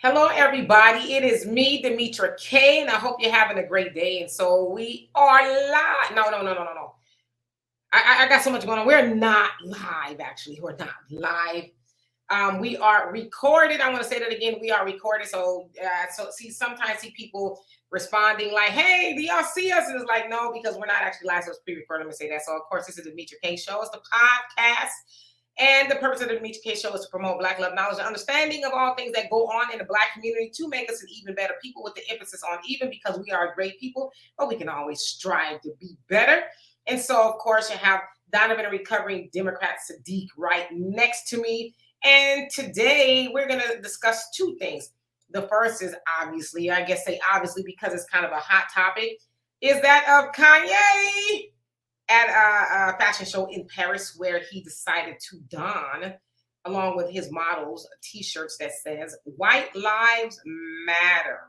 Hello, everybody. It is me, Demetra Kaye, and I hope you're having a great day. And so we are live. No. I got so much going on. We're not live, actually. We're not live. We are recorded. I want to say that again. We are recorded. Sometimes see people responding like, "Hey, do y'all see us?" And it's like, no, because we're not actually live. So it's pre-recorded. I'm gonna say that. So of course, this is the Demetra Kaye Show. It's the podcast. And the purpose of the Demetra Kaye Show is to promote Black love, knowledge, and understanding of all things that go on in the Black community to make us an even better people, with the emphasis on even, because we are great people, but we can always strive to be better. And so, of course, you have Donovan, a recovering Democrat, Saadiq, right next to me. And today we're going to discuss two things. The first is obviously, I guess say obviously because it's kind of a hot topic, is that of Kanye at a fashion show in Paris, where he decided to don, along with his models, T-shirts that says "White Lives Matter."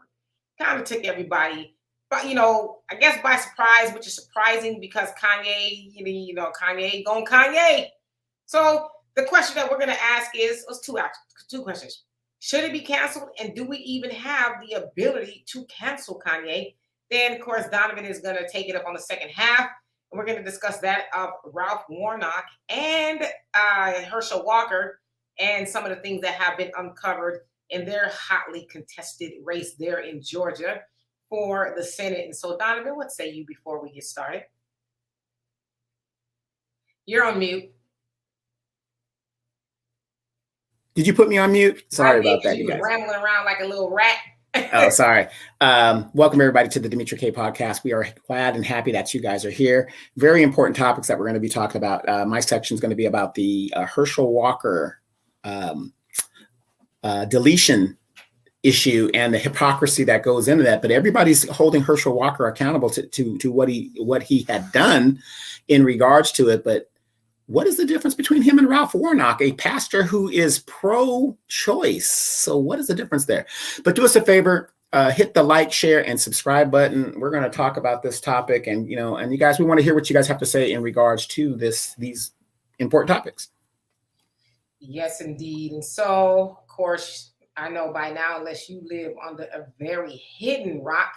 Kind of took everybody, but I guess by surprise, which is surprising because Kanye, Kanye going Kanye. So the question that we're going to ask is, two questions. Should it be canceled? And do we even have the ability to cancel Kanye? Then, of course, Donovan is going to take it up on the second half. And we're going to discuss that of Ralph Warnock and Herschel Walker and some of the things that have been uncovered in their hotly contested race there in Georgia for the Senate. And so, Donovan, what say you before we get started? You're on mute. Did you put me on mute? Sorry about that, you guys. Rambling around like a little rat. Oh, sorry. Welcome, everybody, to the Demetra Kaye podcast. We are glad and happy that you guys are here. Very important topics that we're going to be talking about. My section is going to be about the Herschel Walker deletion issue and the hypocrisy that goes into that. But everybody's holding Herschel Walker accountable to what he had done in regards to it. But what is the difference between him and Ralph Warnock, a pastor who is pro-choice? So what is the difference there? But do us a favor, hit the like, share, and subscribe button. We're going to talk about this topic, and you guys, we want to hear what you guys have to say in regards to these important topics. Yes, indeed. And so, of course, I know by now, unless you live under a very hidden rock,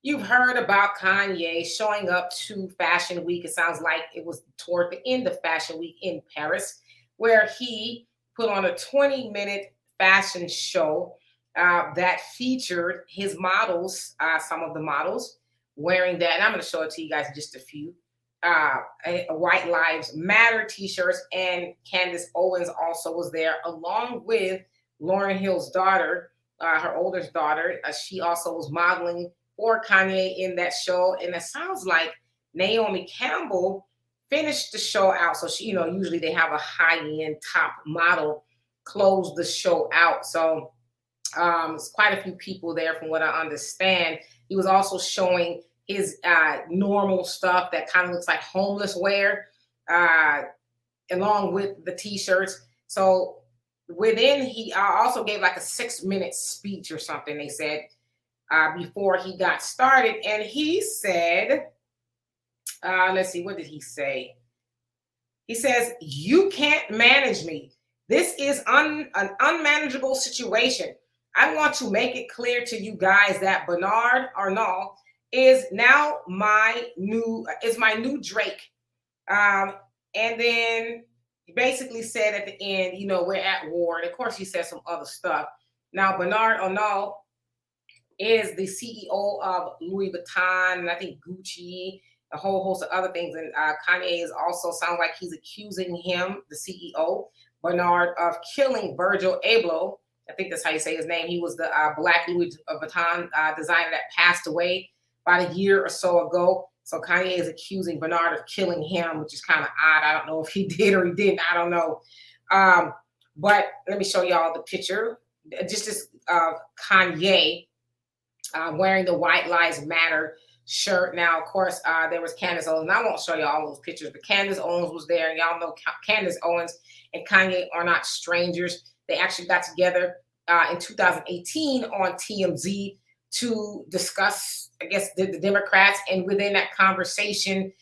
you've heard about Kanye showing up to Fashion Week. It sounds like it was toward the end of Fashion Week in Paris, where he put on a 20-minute fashion show that featured his models, some of the models wearing that. And I'm going to show it to you guys in just a few. White Lives Matter T-shirts, and Candace Owens also was there, along with Lauryn Hill's daughter, her oldest daughter. She also was modeling for Kanye in that show. And it sounds like Naomi Campbell finished the show out. So she, usually they have a high-end top model close the show out. So it's quite a few people there from what I understand. He was also showing his normal stuff that kind of looks like homeless wear, along with the T-shirts. So within, he also gave like a 6-minute speech or something, they said, before he got started. And he said, let's see, what did he say? He says, "You can't manage me. This is an unmanageable situation. I want to make it clear to you guys that Bernard Arnault is now my new Drake." And then he basically said at the end, we're at war. And of course, he said some other stuff. Now, Bernard Arnault is the CEO of Louis Vuitton, and I think Gucci, a whole host of other things. And Kanye is also, sounds like he's accusing him, the CEO, Bernard, of killing Virgil Abloh. I think that's how you say his name. He was the Black Louis Vuitton designer that passed away about a year or so ago. So Kanye is accusing Bernard of killing him, which is kind of odd. I don't know if he did or he didn't. I don't know. But let me show y'all the picture. Just this Kanye wearing the White Lives Matter shirt. Now, of course, there was Candace Owens. And I won't show you all those pictures, but Candace Owens was there. And y'all know Candace Owens and Kanye are not strangers. They actually got together in 2018 on TMZ to discuss, I guess, the Democrats. And within that conversation,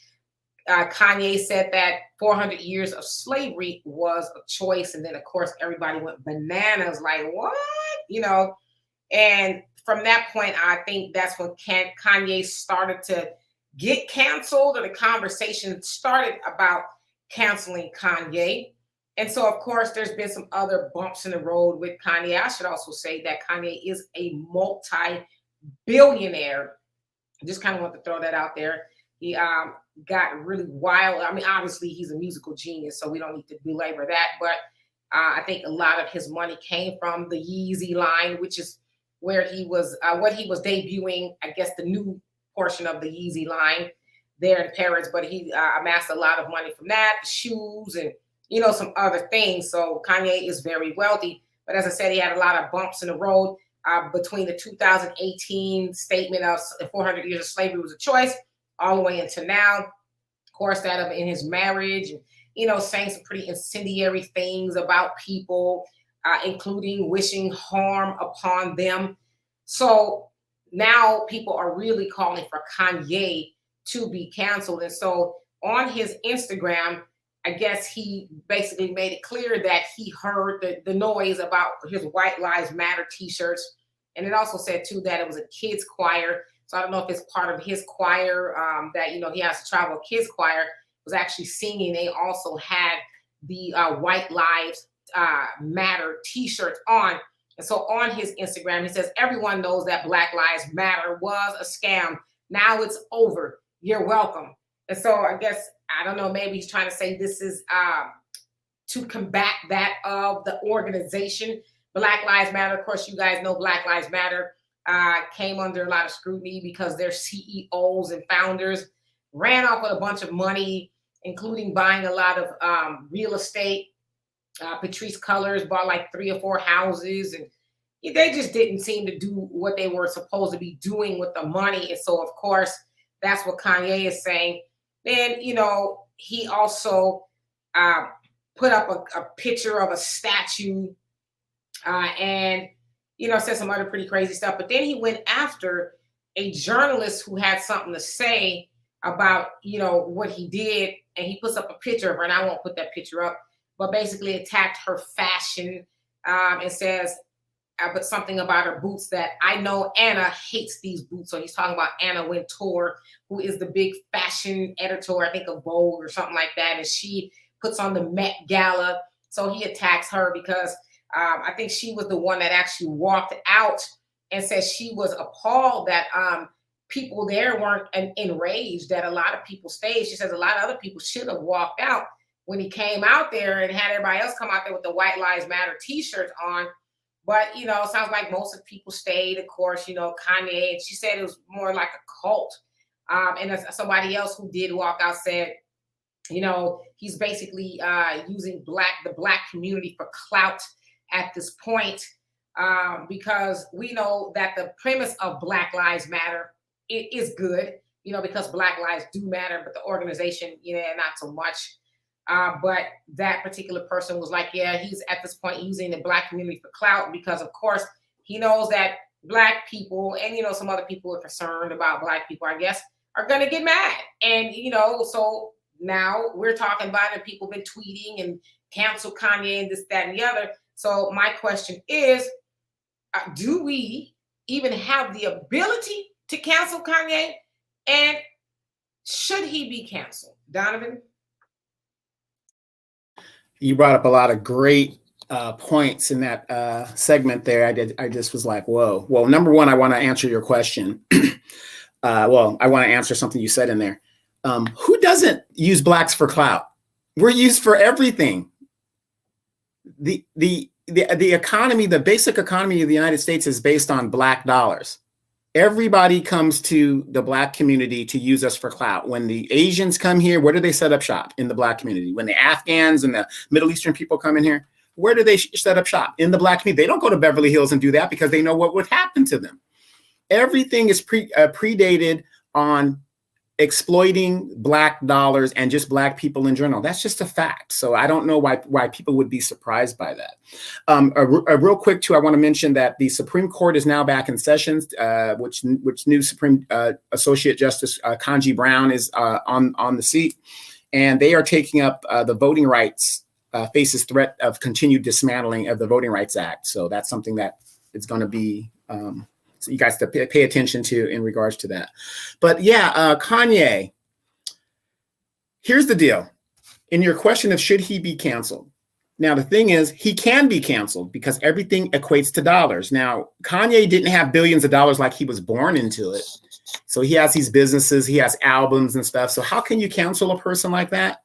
Kanye said that 400 years of slavery was a choice. And then, of course, everybody went bananas, like, what? And from that point, I think that's when Kanye started to get canceled, or the conversation started about canceling Kanye. And so, of course, there's been some other bumps in the road with Kanye. I should also say that Kanye is a multi-billionaire. I just kind of want to throw that out there. He got really wild. I mean, obviously, he's a musical genius, so we don't need to belabor that. But I think a lot of his money came from the Yeezy line, which is where he was, what he was debuting, I guess, the new portion of the Yeezy line there in Paris. But he amassed a lot of money from that, shoes, and some other things. So Kanye is very wealthy. But as I said, he had a lot of bumps in the road between the 2018 statement of 400 years of slavery was a choice, all the way into now. Of course, that of in his marriage, and saying some pretty incendiary things about people, including wishing harm upon them. So now people are really calling for Kanye to be canceled. And so on his Instagram, I guess he basically made it clear that he heard the noise about his White Lives Matter t-shirts. And it also said, too, that it was a kids choir. So I don't know if it's part of his choir that, he has to travel. A kids choir was actually singing. They also had the White Lives Matter t-shirts on. And so on his Instagram, he says, everyone knows that Black Lives Matter was a scam. Now it's over. You're welcome. And so I guess, I don't know, maybe he's trying to say this is to combat that of the organization. Black Lives Matter, of course, you guys know Black Lives Matter came under a lot of scrutiny because their CEOs and founders ran off with a bunch of money, including buying a lot of real estate. Patrice Cullors bought like 3 or 4 houses, and they just didn't seem to do what they were supposed to be doing with the money. And so, of course, that's what Kanye is saying. Then, he also put up a picture of a statue and, said some other pretty crazy stuff. But then he went after a journalist who had something to say about, what he did. And he puts up a picture of her, and I won't put that picture up, but basically attacked her fashion and says, but something about her boots that I know Anna hates these boots. So he's talking about Anna Wintour, who is the big fashion editor, I think, of Vogue or something like that. And she puts on the Met Gala. So he attacks her because I think she was the one that actually walked out and said she was appalled that people there weren't enraged, that a lot of people stayed. She says a lot of other people should have walked out when he came out there and had everybody else come out there with the White Lives Matter t-shirts on. But, it sounds like most of the people stayed, of course, Kanye. And she said it was more like a cult. And somebody else who did walk out said, he's basically using the Black community for clout at this point, because we know that the premise of Black Lives Matter is good, because Black lives do matter, but the organization, not so much. But that particular person was like, yeah, he's at this point using the Black community for clout because, of course, he knows that Black people and, some other people are concerned about Black people, I guess, are going to get mad. And, so now we're talking about it. People been tweeting and cancel Kanye and this, that, and the other. So my question is, do we even have the ability to cancel Kanye? And should he be canceled? Donovan? You brought up a lot of great points in that segment there. I just was like, whoa. Well, number one, I want to answer your question. I want to answer something you said in there. Who doesn't use Blacks for clout? We're used for everything. The economy, the basic economy of the United States is based on Black dollars. Everybody comes to the Black community to use us for clout. When the Asians come here, where do they set up shop? In the Black community. When the Afghans and the Middle Eastern people come in here, where do they set up shop? In the Black community. They don't go to Beverly Hills and do that because they know what would happen to them. Everything is predated on exploiting Black dollars and just Black people in general. That's just a fact. So I don't know why people would be surprised by that. A real quick too, I want to mention that the Supreme Court is now back in sessions, which new Supreme Associate Justice Ketanji Brown is on the seat, and they are taking up the voting rights faces threat of continued dismantling of the Voting Rights Act. So that's something that it's going to be so you guys to pay attention to in regards to that. But yeah, Kanye, here's the deal. In your question of should he be canceled? Now, the thing is, he can be canceled because everything equates to dollars. Now, Kanye didn't have billions of dollars like he was born into it. So he has these businesses, he has albums and stuff. So how can you cancel a person like that?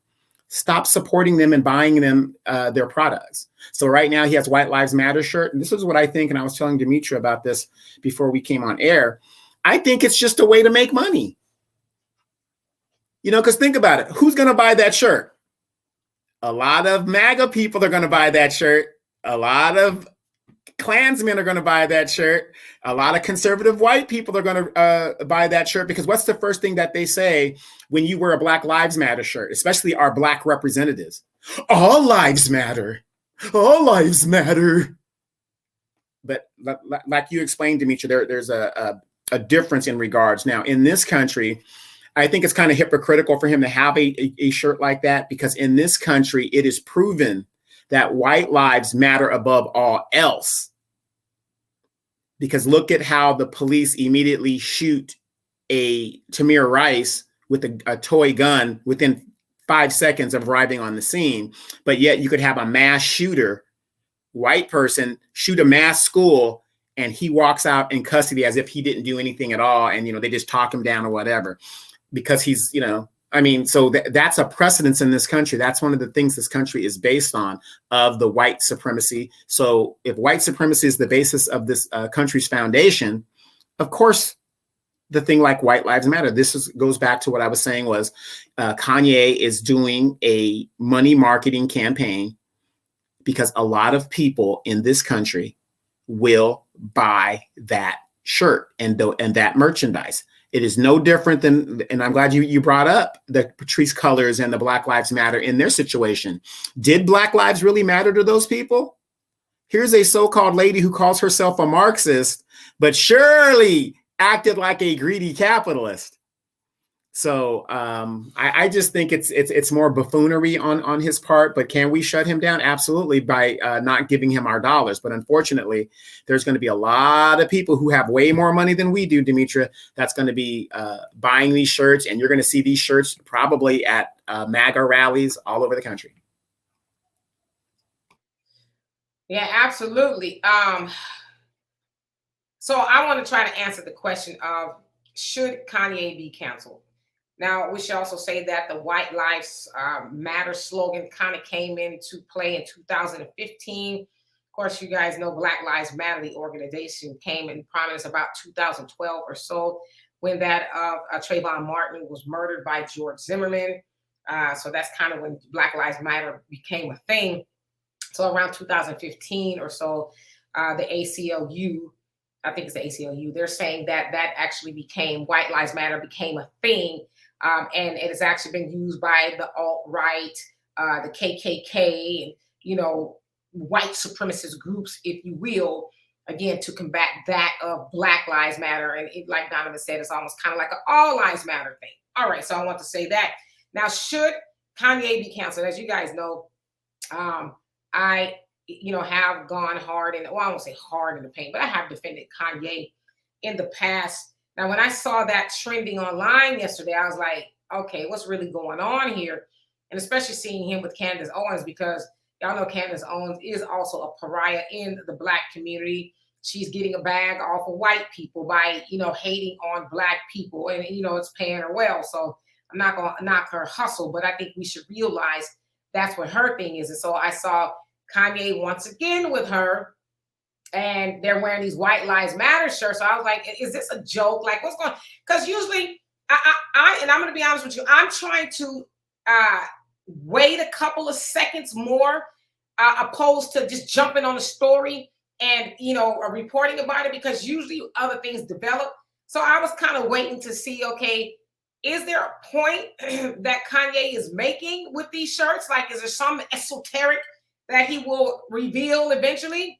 Stop supporting them and buying them their products. So right now he has White Lives Matter shirt. And this is what I think. And I was telling Demetra about this before we came on air. I think it's just a way to make money. You know, because think about it. Who's going to buy that shirt? A lot of MAGA people are going to buy that shirt. A lot of Klansmen are going to buy that shirt. A lot of conservative white people are going to buy that shirt, because what's the first thing that they say when you wear a Black Lives Matter shirt, especially our Black representatives? All lives matter. All lives matter. But like you explained, Demetra, there's a difference in regards. Now, in this country, I think it's kind of hypocritical for him to have a shirt like that, because in this country, it is proven that white lives matter above all else. Because look at how the police immediately shoot a Tamir Rice with a toy gun within 5 seconds of arriving on the scene. But yet you could have a mass shooter, white person, shoot a mass school, and he walks out in custody as if he didn't do anything at all. And, you know, they just talk him down or whatever, because he's, you know, I mean, so that's a precedence in this country. That's one of the things this country is based on, of the white supremacy. So if white supremacy is the basis of this country's foundation, of course, the thing like White Lives Matter, goes back to what I was saying was Kanye is doing a money marketing campaign because a lot of people in this country will buy that shirt and that merchandise. It is no different than, and I'm glad you brought up the Patrice Cullors and the Black Lives Matter in their situation. Did Black lives really matter to those people? Here's a so-called lady who calls herself a Marxist, but surely acted like a greedy capitalist. So I just think it's more buffoonery on his part. But can we shut him down? Absolutely, by not giving him our dollars. But unfortunately, there's going to be a lot of people who have way more money than we do, Demetra, that's going to be buying these shirts. And you're going to see these shirts probably at MAGA rallies all over the country. Yeah, absolutely. So I want to try to answer the question of, should Kanye be canceled? Now, we should also say that the White Lives Matter slogan kind of came into play in 2015. Of course, you guys know Black Lives Matter, the organization, came in prominence about 2012 or so, when that Trayvon Martin was murdered by George Zimmerman. So that's kind of when Black Lives Matter became a thing. So around 2015 or so, the ACLU, I think it's the ACLU, they're saying that actually became, White Lives Matter became a thing. And it has actually been used by the alt-right, the KKK, and, you know, white supremacist groups, if you will, again, to combat that of Black Lives Matter. And like Donovan said, it's almost kind of like an all lives matter thing. All right, so I want to say that. Now, should Kanye be canceled? As you guys know, I, have gone hard, and well, I won't say hard in the paint, but I have defended Kanye in the past. Now, when I saw that trending online yesterday, I was like, okay, what's really going on here? And especially seeing him with Candace Owens, because y'all know Candace Owens is also a pariah in the Black community. She's getting a bag off of white people by, hating on Black people, and, it's paying her well. So I'm not going to knock her hustle, but I think we should realize that's what her thing is. And so I saw Kanye once again with her, and they're wearing these White Lives Matter shirts. So I was like, is this a joke? Like, what's going on? Because usually and I'm going to be honest with you, I'm trying to wait a couple of seconds more opposed to just jumping on a story and, reporting about it, because usually other things develop. So I was kind of waiting to see, okay, is there a point that Kanye is making with these shirts? Like, is there some esoteric that he will reveal eventually?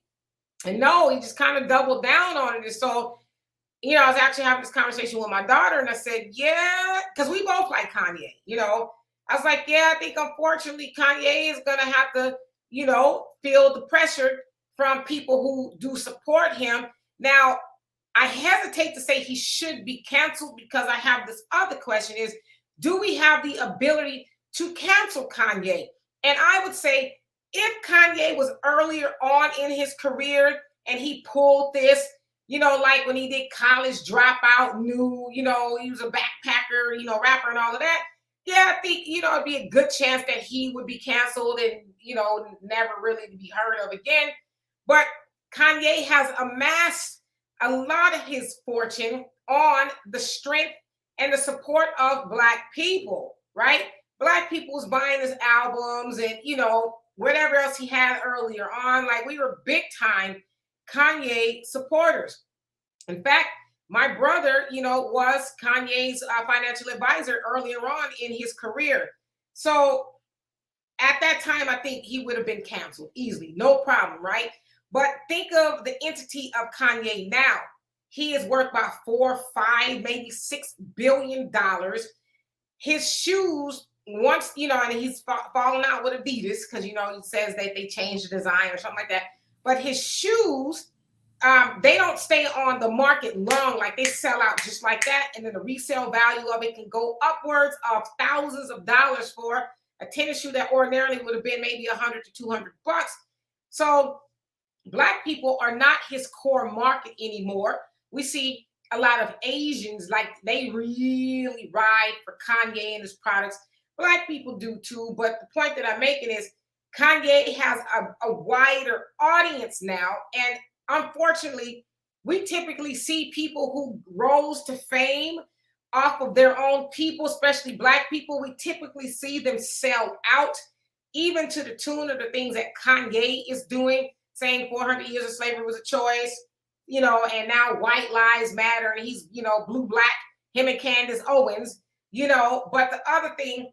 And no, he just kind of doubled down on it. And so, I was actually having this conversation with my daughter, and I said, yeah, because we both like Kanye, I was like, yeah, I think unfortunately Kanye is going to have to, feel the pressure from people who do support him. Now, I hesitate to say he should be canceled because I have this other question is, do we have the ability to cancel Kanye? And I would say if Kanye was earlier on in his career and he pulled this, like when he did College Dropout, he was a backpacker, rapper and all of that. Yeah, I think, it'd be a good chance that he would be canceled and, never really to be heard of again. But Kanye has amassed a lot of his fortune on the strength and the support of Black people, right? Black people was buying his albums and, whatever else he had earlier on. Like, we were big time Kanye supporters. In fact, my brother, was Kanye's financial advisor earlier on in his career. So at that time, I think he would have been canceled easily, no problem, right? But think of the entity of Kanye now. He is worth about $4, $5, maybe $6 billion. His shoes, once, and he's fallen out with Adidas because, he says that they changed the design or something like that. But his shoes, they don't stay on the market long. Like, they sell out just like that. And then the resale value of it can go upwards of thousands of dollars for a tennis shoe that ordinarily would have been maybe $100 to $200. So Black people are not his core market anymore. We see a lot of Asians, like, they really ride for Kanye and his products. Black people do too. But the point that I'm making is Kanye has a wider audience now. And unfortunately, we typically see people who rose to fame off of their own people, especially Black people. We typically see them sell out, even to the tune of the things that Kanye is doing, saying 400 years of slavery was a choice, and now white lives matter, and he's, blue, Black, him and Candace Owens, But the other thing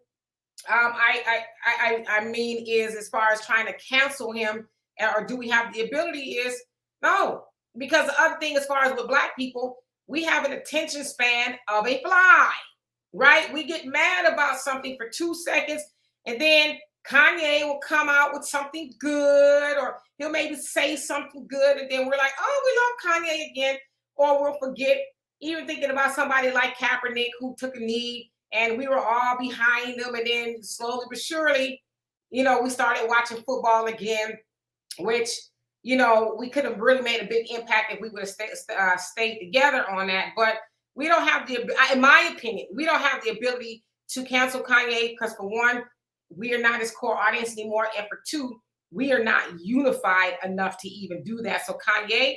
I mean is, as far as trying to cancel him, or do we have the ability, is no. Because the other thing, as far as with Black people, we have an attention span of a fly, right? We get mad about something for 2 seconds, and then Kanye will come out with something good, or he'll maybe say something good, and then we're like, oh, we love Kanye again. Or we'll forget, even thinking about somebody like Kaepernick, who took a knee, and we were all behind him, and then slowly but surely, we started watching football again, which, we could have really made a big impact if we would have stayed together on that. But we don't have in my opinion, we don't have the ability to cancel Kanye because, for one, we are not his core audience anymore. And for two, we are not unified enough to even do that. So Kanye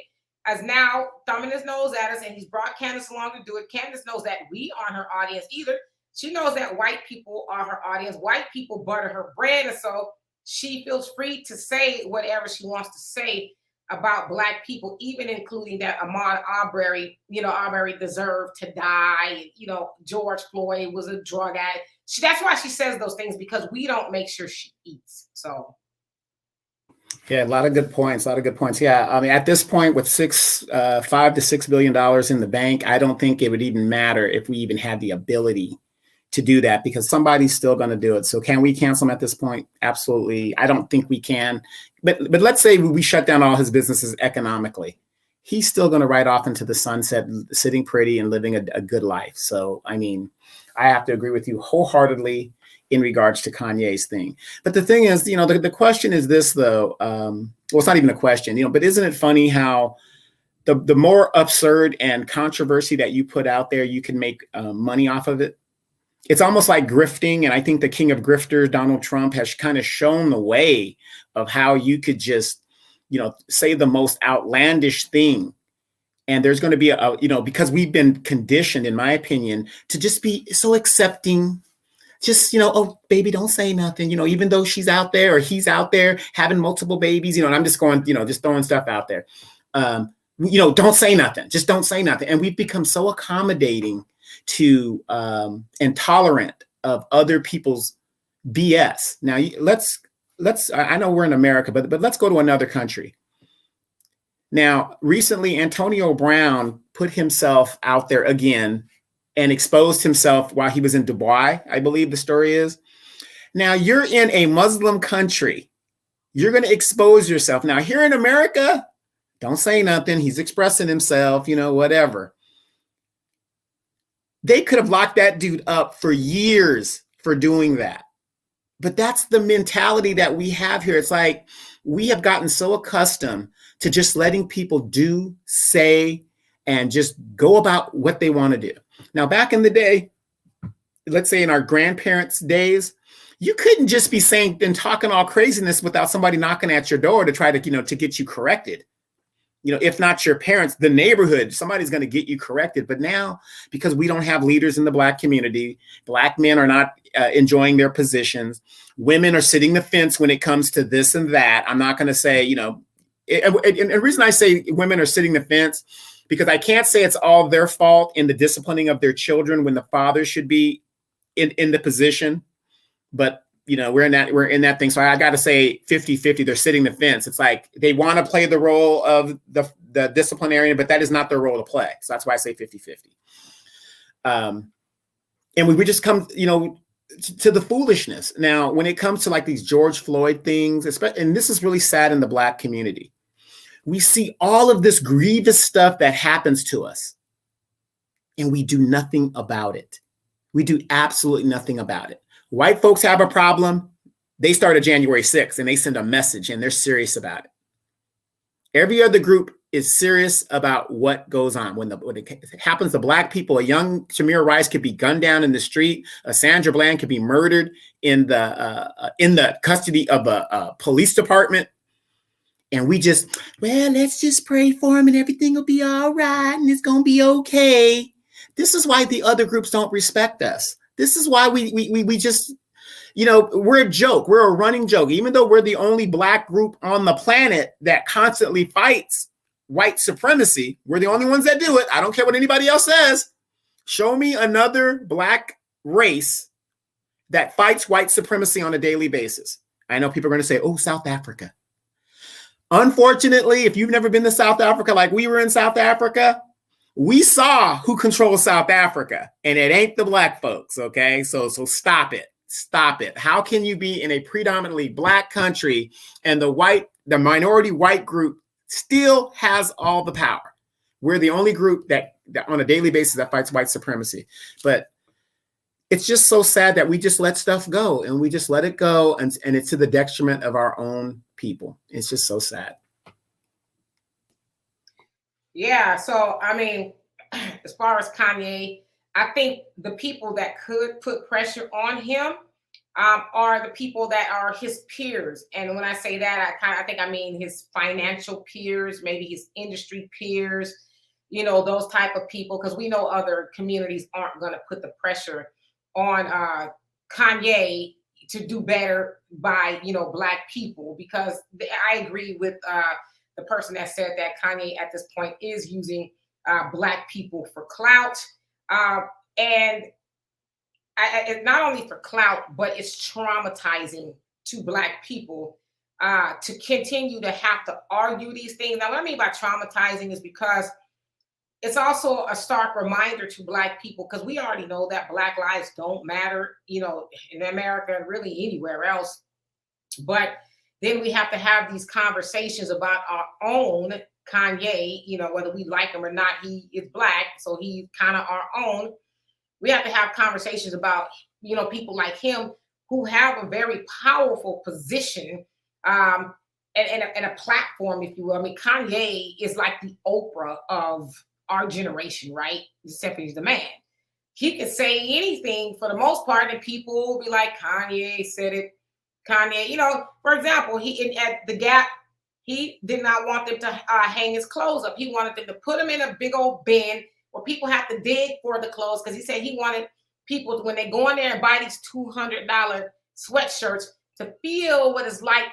is now thumbing his nose at us, and he's brought Candace along to do it. Candace knows that we aren't her audience either. She knows that white people are her audience. White people butter her bread. And so she feels free to say whatever she wants to say about Black people, even including that Ahmaud Arbery, Arbery deserved to die. George Floyd was a drug addict. That's why she says those things, because we don't make sure she eats. So. Yeah, a lot of good points. Yeah, I mean, at this point, with $5 to $6 billion in the bank, I don't think it would even matter if we even had the ability to do that, because somebody's still going to do it. So can we cancel him at this point? Absolutely. I don't think we can. But let's say we shut down all his businesses economically. He's still going to ride off into the sunset, sitting pretty and living a good life. So, I mean, I have to agree with you wholeheartedly in regards to Kanye's thing. But the thing is, the question is this, though. Well, it's not even a question, but isn't it funny how the more absurd and controversy that you put out there, you can make money off of it? It's almost like grifting. And I think the king of grifters, Donald Trump, has kind of shown the way of how you could just, say the most outlandish thing. And there's going to be because we've been conditioned, in my opinion, to just be so accepting. Just, oh, baby, don't say nothing, even though she's out there or he's out there having multiple babies, and I'm just going, just throwing stuff out there. Don't say nothing. Just don't say nothing. And we've become so accommodating to and tolerant of other people's BS. Now, let's I know we're in America, but let's go to another country. Now, recently, Antonio Brown put himself out there again and exposed himself while he was in Dubai, I believe the story is. Now, you're in a Muslim country. You're going to expose yourself. Now, here in America, don't say nothing. He's expressing himself, whatever. They could have locked that dude up for years for doing that. But that's the mentality that we have here. It's like we have gotten so accustomed to just letting people do, say, and just go about what they want to do. Now, back in the day, let's say in our grandparents' days, you couldn't just be saying and talking all craziness without somebody knocking at your door to try to, to get you corrected. If not your parents, the neighborhood, somebody's going to get you corrected. But now, because we don't have leaders in the Black community, Black men are not enjoying their positions. Women are sitting the fence when it comes to this and that. I'm not going to say, and the reason I say women are sitting the fence, because I can't say it's all their fault in the disciplining of their children when the father should be in the position. But we're in that thing. So I got to say 50-50, they're sitting the fence. It's like they want to play the role of the disciplinarian, but that is not their role to play. So that's why I say 50-50. And we would just come, to the foolishness. Now, when it comes to like these George Floyd things, and this is really sad in the Black community, we see all of this grievous stuff that happens to us, and we do nothing about it. We do absolutely nothing about it. White folks have a problem. They start a January 6th and they send a message and they're serious about it. Every other group is serious about what goes on. When it happens to Black people, a young Tamir Rice could be gunned down in the street. A Sandra Bland could be murdered in the custody of a police department. And we just, let's just pray for him and everything will be all right and it's going to be okay. This is why the other groups don't respect us. This is why we just, we're a joke. We're a running joke. Even though we're the only Black group on the planet that constantly fights white supremacy, we're the only ones that do it. I don't care what anybody else says. Show me another Black race that fights white supremacy on a daily basis. I know people are going to say, oh, South Africa. Unfortunately, if you've never been to South Africa like we were in South Africa, we saw who controls South Africa, and it ain't the Black folks, okay? So stop it. Stop it. How can you be in a predominantly Black country and the minority white group still has all the power? We're the only group that on a daily basis that fights white supremacy. But it's just so sad that we just let stuff go, and we just let it go, and it's to the detriment of our own people. It's just so sad. Yeah, so I mean, as far as Kanye, I think the people that could put pressure on him are the people that are his peers. And when I say that, I think I mean his financial peers, maybe his industry peers, those type of people, because we know other communities aren't going to put the pressure on Kanye to do better by, Black people, because I agree with the person that said that Kanye at this point is using Black people for clout. And not only for clout, but it's traumatizing to Black people to continue to have to argue these things. Now, what I mean by traumatizing is because it's also a stark reminder to Black people, because we already know that Black lives don't matter, in America and really anywhere else. But then we have to have these conversations about our own Kanye, whether we like him or not. He is Black, so he's kind of our own. We have to have conversations about, people like him who have a very powerful position and a platform, if you will. I mean, Kanye is like the Oprah of our generation, right? Except he's the man. He could say anything for the most part, and people will be like, Kanye said it. Kanye, for example, at the Gap, he did not want them to hang his clothes up. He wanted them to put them in a big old bin where people have to dig for the clothes, because he said he wanted people, when they go in there and buy these $200 sweatshirts, to feel what it's like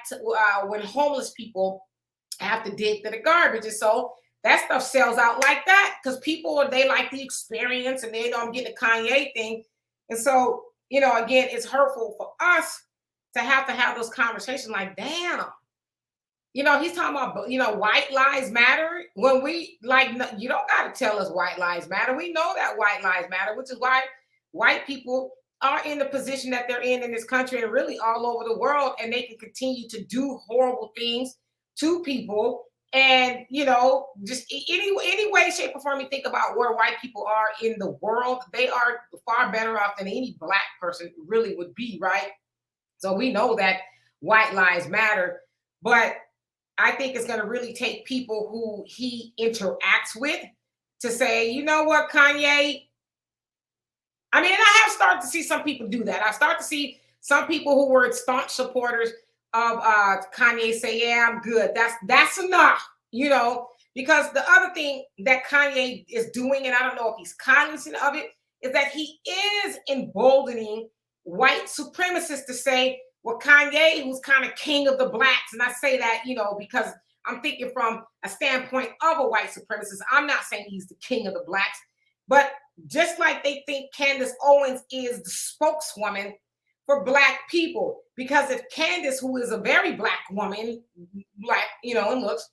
when homeless people have to dig to the garbage. And so that stuff sells out like that, because people, they like the experience and they don't get the Kanye thing. And so, again, it's hurtful for us to have those conversations like, damn, he's talking about, white lives matter. When we you don't got to tell us white lives matter. We know that white lives matter, which is why white people are in the position that they're in this country and really all over the world, and they can continue to do horrible things to people. And just any way, shape, or form you think about where white people are in the world, they are far better off than any black person really would be, right? So we know that white lives matter, but I think it's going to really take people who he interacts with to say, you know what, Kanye. I mean, I have started to see some people do that. I start to see some people who were staunch supporters of Kanye say, yeah, I'm good. That's enough, because the other thing that Kanye is doing, and I don't know if he's cognizant of it, is that he is emboldening white supremacists to say, well, Kanye, who's kind of king of the blacks, and I say that, because I'm thinking from a standpoint of a white supremacist. I'm not saying he's the king of the blacks, but just like they think Candace Owens is the spokeswoman for black people, because if Candace, who is a very black woman, black, in looks,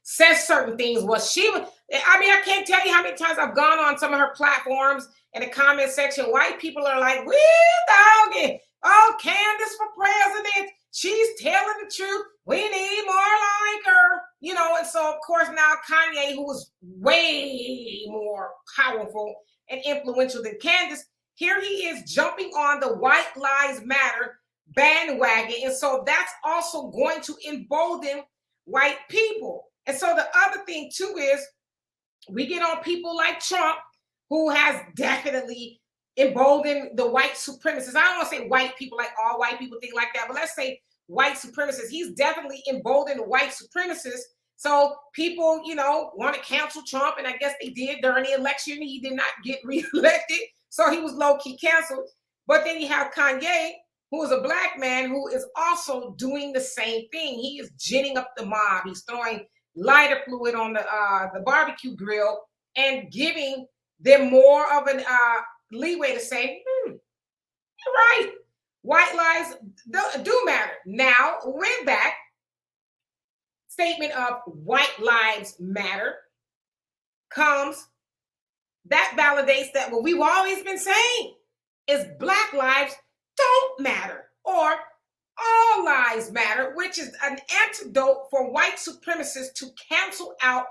says certain things, I can't tell you how many times I've gone on some of her platforms in the comment section. White people are like, "Well, doggy, oh, Candace for president. She's telling the truth. We need more like her." And so of course now Kanye, who is way more powerful and influential than Candace, here he is jumping on the White Lives Matter bandwagon. And so that's also going to embolden white people. And so the other thing too is we get on people like Trump, who has definitely emboldened the white supremacists. I don't want to say white people, like all white people think like that, but let's say white supremacists. He's definitely emboldened white supremacists. So people, want to cancel Trump, and I guess they did during the election. He did not get reelected, so he was low-key canceled. But then you have Kanye, who is a black man who is also doing the same thing. He is ginning up the mob. He's throwing lighter fluid on the barbecue grill and giving them more of an leeway to say, you're right. White lives do matter. Now, with that statement of white lives matter comes, that validates that what we've always been saying is black lives don't matter, or all lives matter, which is an antidote for white supremacists to cancel out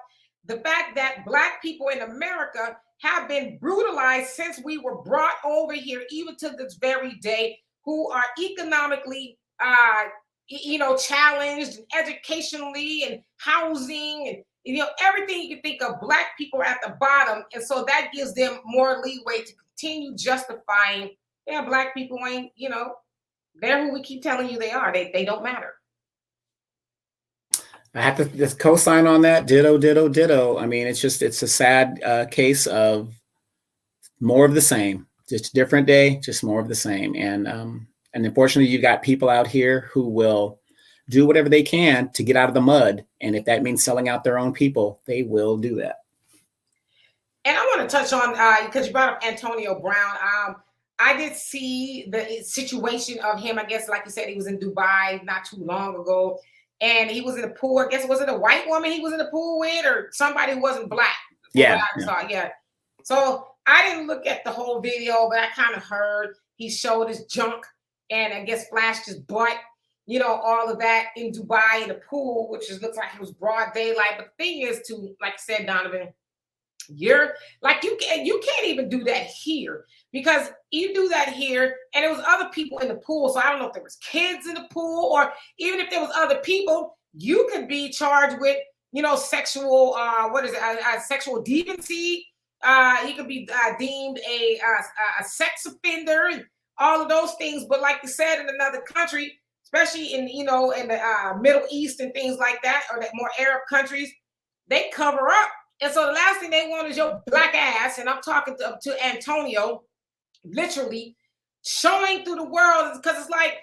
the fact that black people in America have been brutalized since we were brought over here, even to this very day, who are economically challenged and educationally and housing and everything you can think of. Black people are at the bottom, and so that gives them more leeway to continue justifying, black people ain't, they're who we keep telling you they are. They don't matter. I have to just co-sign on that. Ditto, ditto, ditto. I mean, it's a sad case of more of the same. Just a different day, just more of the same. And unfortunately, you got people out here who will do whatever they can to get out of the mud. And if that means selling out their own people, they will do that. And I want to touch on, because you brought up Antonio Brown. I did see the situation of him. I guess, like you said, he was in Dubai not too long ago. And he was in the pool. I guess, was it a white woman he was in the pool with, or somebody who wasn't black? Yeah. So I didn't look at the whole video, but I kind of heard he showed his junk and I guess flashed his butt, all of that in Dubai in the pool, which looks like it was broad daylight. But the thing is, like I said, Donovan, you're like, you can't even do that here, because you do that here and there was other people in the pool. So I don't know if there was kids in the pool, or even if there was other people, you could be charged with, sexual, sexual deviancy. He could be deemed a sex offender and all of those things. But like you said, in another country, especially in, in the Middle East and things like that, or that more Arab countries, they cover up. And so the last thing they want is your black ass, and I'm talking to Antonio, literally showing through the world, because it's like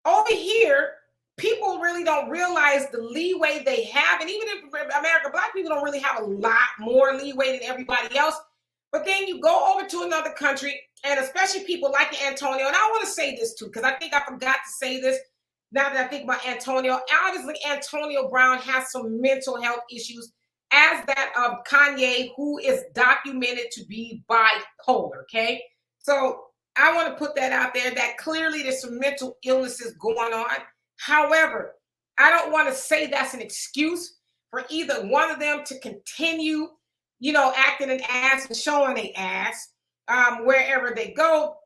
over here, people really don't realize the leeway they have. And even in America, black people don't really have a lot more leeway than everybody else. But then you go over to another country, and especially people like Antonio, and I want to say this too, because I think I forgot to say this now that I think about Antonio. Obviously, Antonio Brown has some mental health issues, as that of Kanye, who is documented to be bipolar, okay? So I want to put that out there that clearly there's some mental illnesses going on. However, I don't want to say that's an excuse for either one of them to continue, acting an ass and showing an ass wherever they go.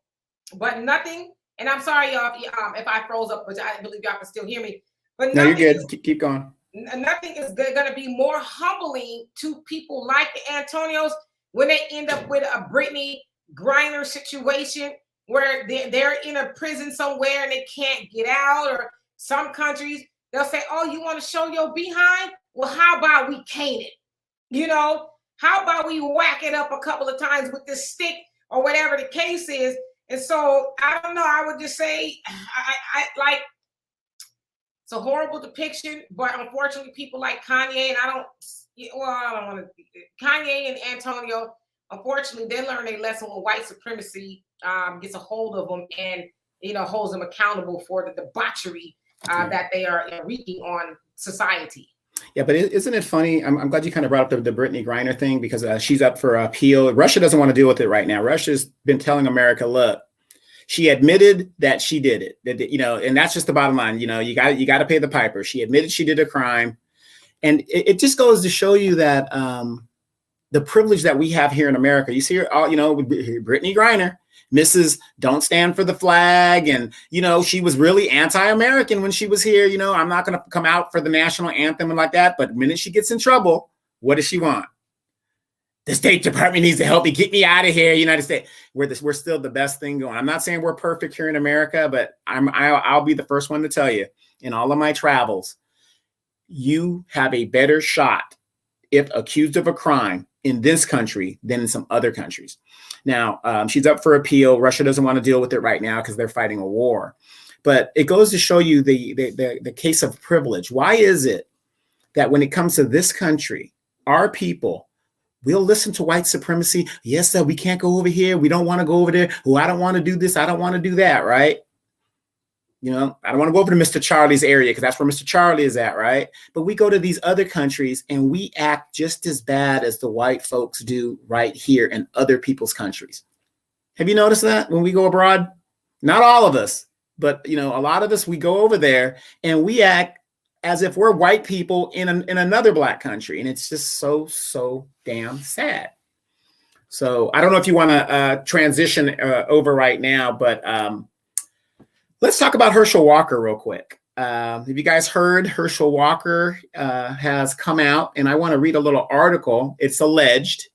But nothing, and I'm sorry, y'all, if I froze up, but I believe y'all can still hear me. But no, you're good. Keep going. Nothing is going to be more humbling to people like the Antonios when they end up with a Brittany Griner situation where they're in a prison somewhere and they can't get out, or some countries they'll say, "Oh, you want to show your behind? Well, how about we cane it? How about we whack it up a couple of times with this stick or whatever the case is?" And so I don't know. I would just say, I like. It's a horrible depiction, but unfortunately, people like Kanye and I don't want to. Kanye and Antonio, unfortunately, they learn a lesson when white supremacy gets a hold of them and holds them accountable for the debauchery that they are wreaking on society. Yeah, but isn't it funny? I'm glad you kind of brought up the Brittany Griner thing, because she's up for appeal. Russia doesn't want to deal with it right now. Russia's been telling America, look, she admitted that she did it, and that's just the bottom line. You got to pay the piper. She admitted she did a crime. And it just goes to show you that the privilege that we have here in America. You see her, Brittany Griner, Mrs. Don't Stand for the Flag. And, she was really anti-American when she was here. I'm not going to come out for the national anthem and like that. But the minute she gets in trouble, what does she want? The State Department needs to help me, get me out of here, United States. We're still the best thing going. I'm not saying we're perfect here in America, but I'll be the first one to tell you, in all of my travels, you have a better shot if accused of a crime in this country than in some other countries. Now, she's up for appeal. Russia doesn't want to deal with it right now because they're fighting a war. But it goes to show you the case of privilege. Why is it that when it comes to this country, our people, we'll listen to white supremacy? Yes, sir, we can't go over here. We don't want to go over there. Oh, I don't want to do this. I don't want to do that, right? I don't want to go over to Mr. Charlie's area because that's where Mr. Charlie is at, right? But we go to these other countries and we act just as bad as the white folks do right here in other people's countries. Have you noticed that when we go abroad? Not all of us, but a lot of us, we go over there and we act as if we're white people in another black country. And it's just so damn sad. So I don't know if you want to transition over right now, but let's talk about Herschel Walker real quick. Have you guys heard Herschel Walker has come out? And I want to read a little article. It's alleged,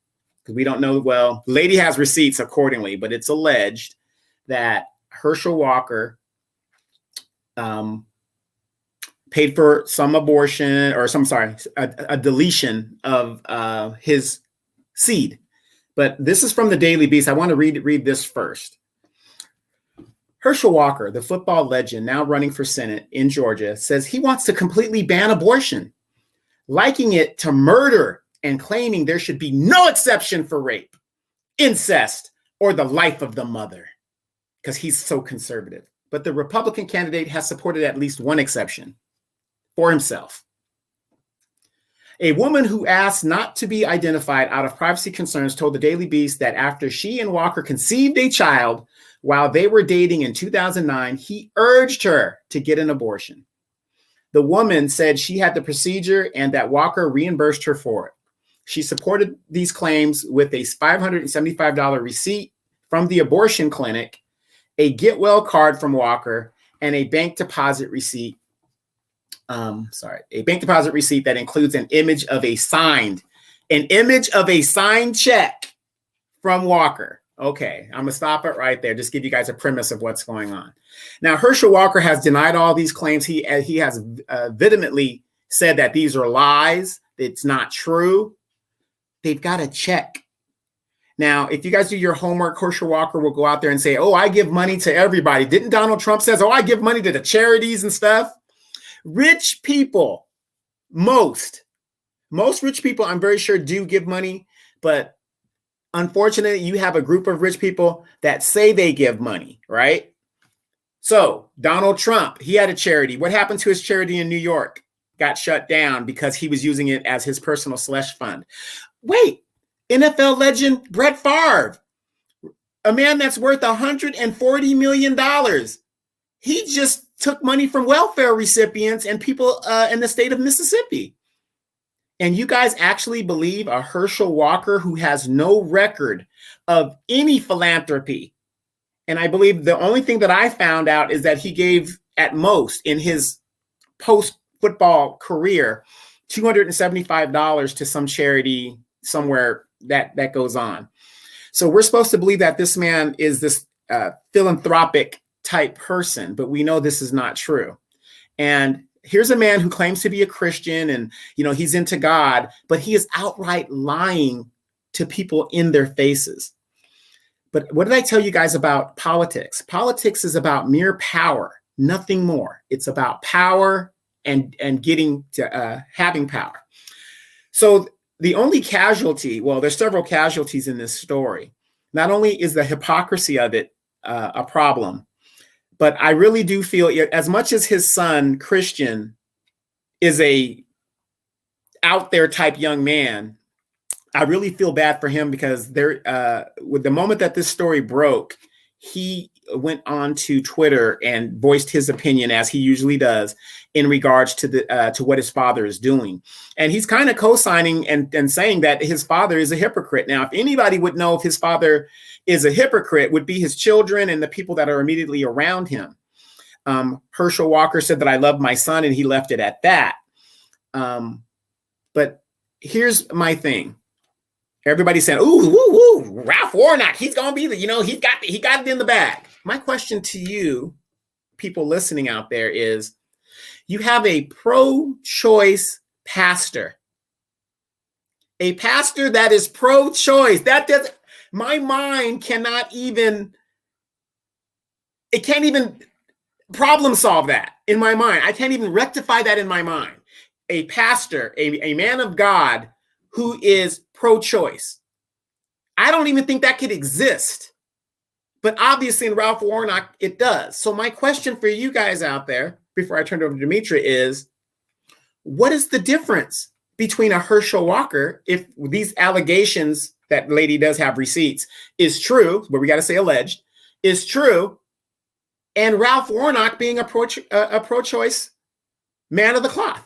because we don't know, well, the lady has receipts accordingly, but it's alleged that Herschel Walker paid for some abortion or a deletion of his seed. But this is from the Daily Beast. I want to read this first. Herschel Walker, the football legend now running for Senate in Georgia, says he wants to completely ban abortion, liking it to murder and claiming there should be no exception for rape, incest, or the life of the mother, because he's so conservative. But the Republican candidate has supported at least one exception for himself. A woman who asked not to be identified out of privacy concerns told the Daily Beast that after she and Walker conceived a child while they were dating in 2009, he urged her to get an abortion. The woman said she had the procedure and that Walker reimbursed her for it. She supported these claims with a $575 receipt from the abortion clinic, a get well card from Walker, and a bank deposit receipt. A bank deposit receipt that includes an image of a signed check from Walker. Okay, I'm gonna stop it right there. Just give you guys a premise of what's going on. Now, Herschel Walker has denied all these claims. He has vehemently said that these are lies. It's not true. They've got a check. Now, if you guys do your homework, Herschel Walker will go out there and say, "Oh, I give money to everybody." Didn't Donald Trump says, "Oh, I give money to the charities and stuff"? Rich people, most rich people, I'm very sure, do give money, but unfortunately, you have a group of rich people that say they give money, right? So Donald Trump, he had a charity. What happened to his charity in New York? Got shut down because he was using it as his personal slush fund. Wait, NFL legend Brett Favre a man that's worth $140 million. He just took money from welfare recipients and people in the state of Mississippi. And you guys actually believe a Herschel Walker who has no record of any philanthropy. And I believe the only thing that I found out is that he gave at most in his post-football career $275 to some charity somewhere that goes on. So we're supposed to believe that this man is this philanthropic type person, but we know this is not true. And here's a man who claims to be a Christian and, he's into God, but he is outright lying to people in their faces. But what did I tell you guys about politics? Politics is about mere power, nothing more. It's about power and getting to having power. So the only casualty, well, there's several casualties in this story. Not only is the hypocrisy of it a problem, but I really do feel, as much as his son, Christian, is a out there type young man, I really feel bad for him because with the moment that this story broke, he went on to Twitter and voiced his opinion, as he usually does, in regards to what his father is doing. And he's kind of co-signing and saying that his father is a hypocrite. Now, if anybody would know if his father is a hypocrite, would be his children and the people that are immediately around him. Herschel Walker said that I love my son, and he left it at that. But here's my thing. Everybody's saying, ooh, woo, woo, Ralph Warnock, he's going to be he got it in the bag. My question to you, people listening out there, is you have a pro-choice pastor. A pastor that is pro-choice. That does, my mind cannot even, it can't even problem solve that in my mind. I can't even rectify that in my mind. A pastor, a man of God who is pro-choice. I don't even think that could exist. But obviously in Ralph Warnock, it does. So my question for you guys out there, before I turn it over to Demetra, is what is the difference between a Herschel Walker, if these allegations that lady does have receipts is true, but we got to say alleged, is true, and Ralph Warnock being a pro-choice man of the cloth?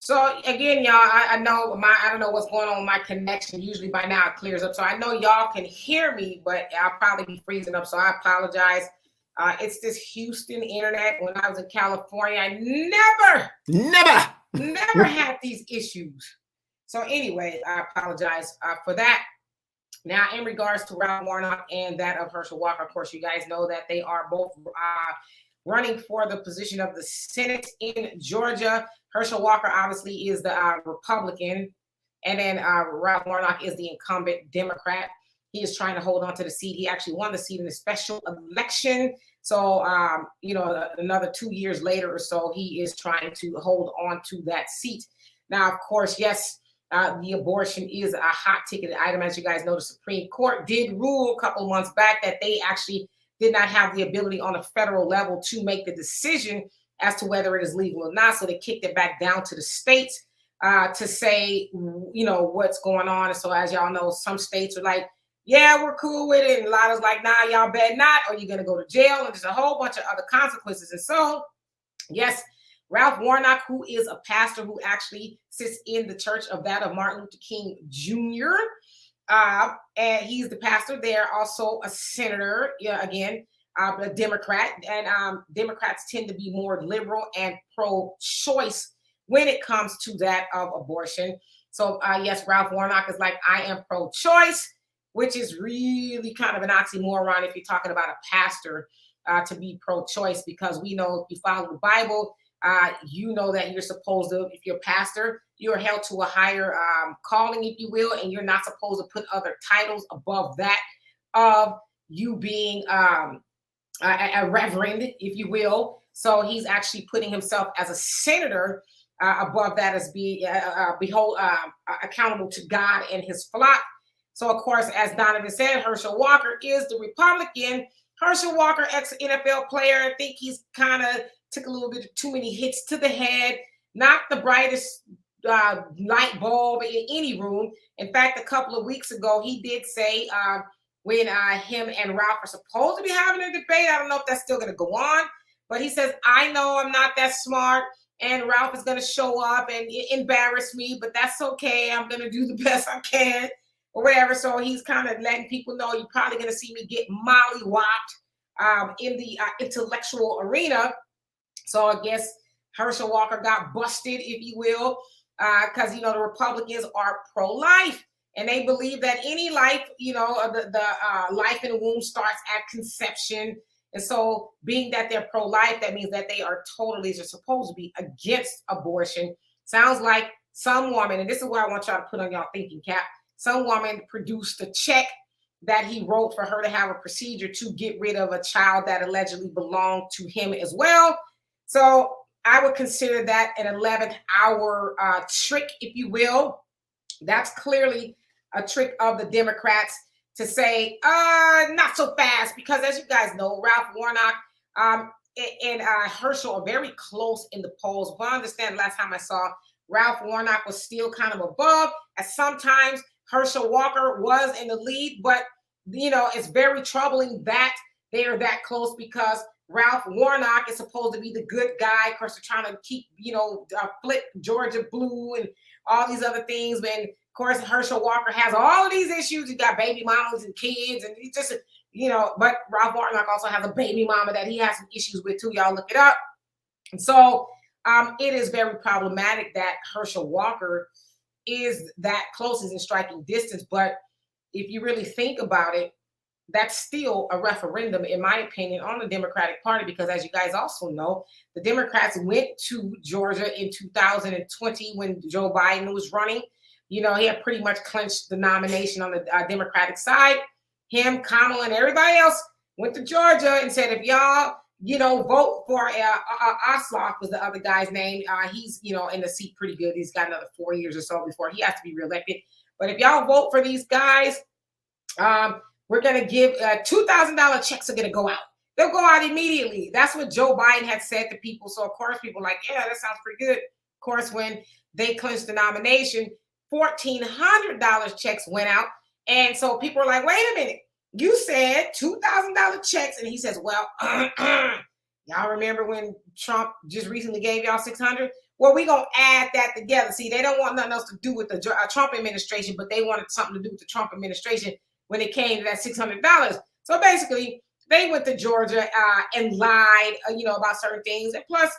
So again, y'all, I don't know what's going on with my connection. Usually by now it clears up. So I know y'all can hear me, but I'll probably be freezing up. So I apologize. It's this Houston internet. When I was in California, I never had these issues. So anyway, I apologize for that. Now, in regards to Ralph Warnock and that of Herschel Walker, of course, you guys know that they are both running for the position of the Senate in Georgia. Herschel Walker obviously is the Republican, and then Ralph Warnock is the incumbent Democrat. He is trying to hold on to the seat. He actually won the seat in a special election. So, another 2 years later or so, he is trying to hold on to that seat. Now, of course, yes, the abortion is a hot ticket item. As you guys know, the Supreme Court did rule a couple months back that they actually did not have the ability on a federal level to make the decision as to whether it is legal or not. So they kicked it back down to the states to say, what's going on. And so as y'all know, some states are like, yeah, we're cool with it. And a lot of like, nah, y'all bet not, or you're going to go to jail. And there's a whole bunch of other consequences. And so, yes, Ralph Warnock, who is a pastor who actually sits in the church of Martin Luther King Jr., and he's the pastor there, also a senator, a Democrat, and Democrats tend to be more liberal and pro-choice when it comes to that of abortion. So yes, Ralph Warnock is like, I am pro-choice, which is really kind of an oxymoron if you're talking about a pastor to be pro-choice, because we know if you follow the Bible, you know that you're supposed to, if you're a pastor, you're held to a higher calling, if you will, and you're not supposed to put other titles above that of you being a reverend, if you will. So he's actually putting himself as a senator above that, as being accountable to God and his flock. So, of course, as Donovan said, Herschel Walker is the Republican. Herschel Walker, ex-NFL player. I think he's kind of took a little bit too many hits to the head. Not the brightest light bulb in any room. In fact, a couple of weeks ago, he did say when him and Ralph are supposed to be having a debate, I don't know if that's still going to go on, but he says, I know I'm not that smart, and Ralph is going to show up and embarrass me, but that's okay. I'm going to do the best I can or whatever. So he's kind of letting people know you're probably going to see me get mollywopped in the intellectual arena. So I guess Herschel Walker got busted, if you will, because, the Republicans are pro-life. And they believe that any life, the life in the womb starts at conception. And so being that they're pro-life, that means that they are totally, they're supposed to be against abortion. Sounds like some woman, and this is what I want y'all to put on y'all thinking cap, some woman produced a check that he wrote for her to have a procedure to get rid of a child that allegedly belonged to him as well. So I would consider that an 11th hour trick, if you will. That's clearly a trick of the Democrats to say, not so fast, because as you guys know, Ralph Warnock and Herschel are very close in the polls. But I understand last time I saw Ralph Warnock was still kind of above, as sometimes Herschel Walker was in the lead, but it's very troubling that they are that close, because Ralph Warnock is supposed to be the good guy. Of course, they're trying to keep, flip Georgia blue and all these other things. But of course, Herschel Walker has all of these issues. He got baby mamas and kids, and he just, but Ralph Warnock also has a baby mama that he has some issues with too. Y'all look it up. And so it is very problematic that Herschel Walker is that close, is in striking distance. But if you really think about it, that's still a referendum, in my opinion, on the Democratic Party, because as you guys also know, the Democrats went to Georgia in 2020 when Joe Biden was running. He had pretty much clinched the nomination on the Democratic side. Him, Kamala, and everybody else went to Georgia and said, if y'all, vote for Ossoff was the other guy's name. He's, in the seat pretty good. He's got another 4 years or so before he has to be reelected. But if y'all vote for these guys, we're going to give $2,000 checks are going to go out. They'll go out immediately. That's what Joe Biden had said to people. So, of course, people are like, yeah, that sounds pretty good. Of course, when they clinched the nomination, $1,400 checks went out. And so people are like, wait a minute. You said $2,000 checks. And he says, well, y'all remember when Trump just recently gave y'all $600? Well, we're going to add that together. See, they don't want nothing else to do with the Trump administration, but they wanted something to do with the Trump administration when it came to that $600. So basically, they went to Georgia and lied, about certain things. And plus,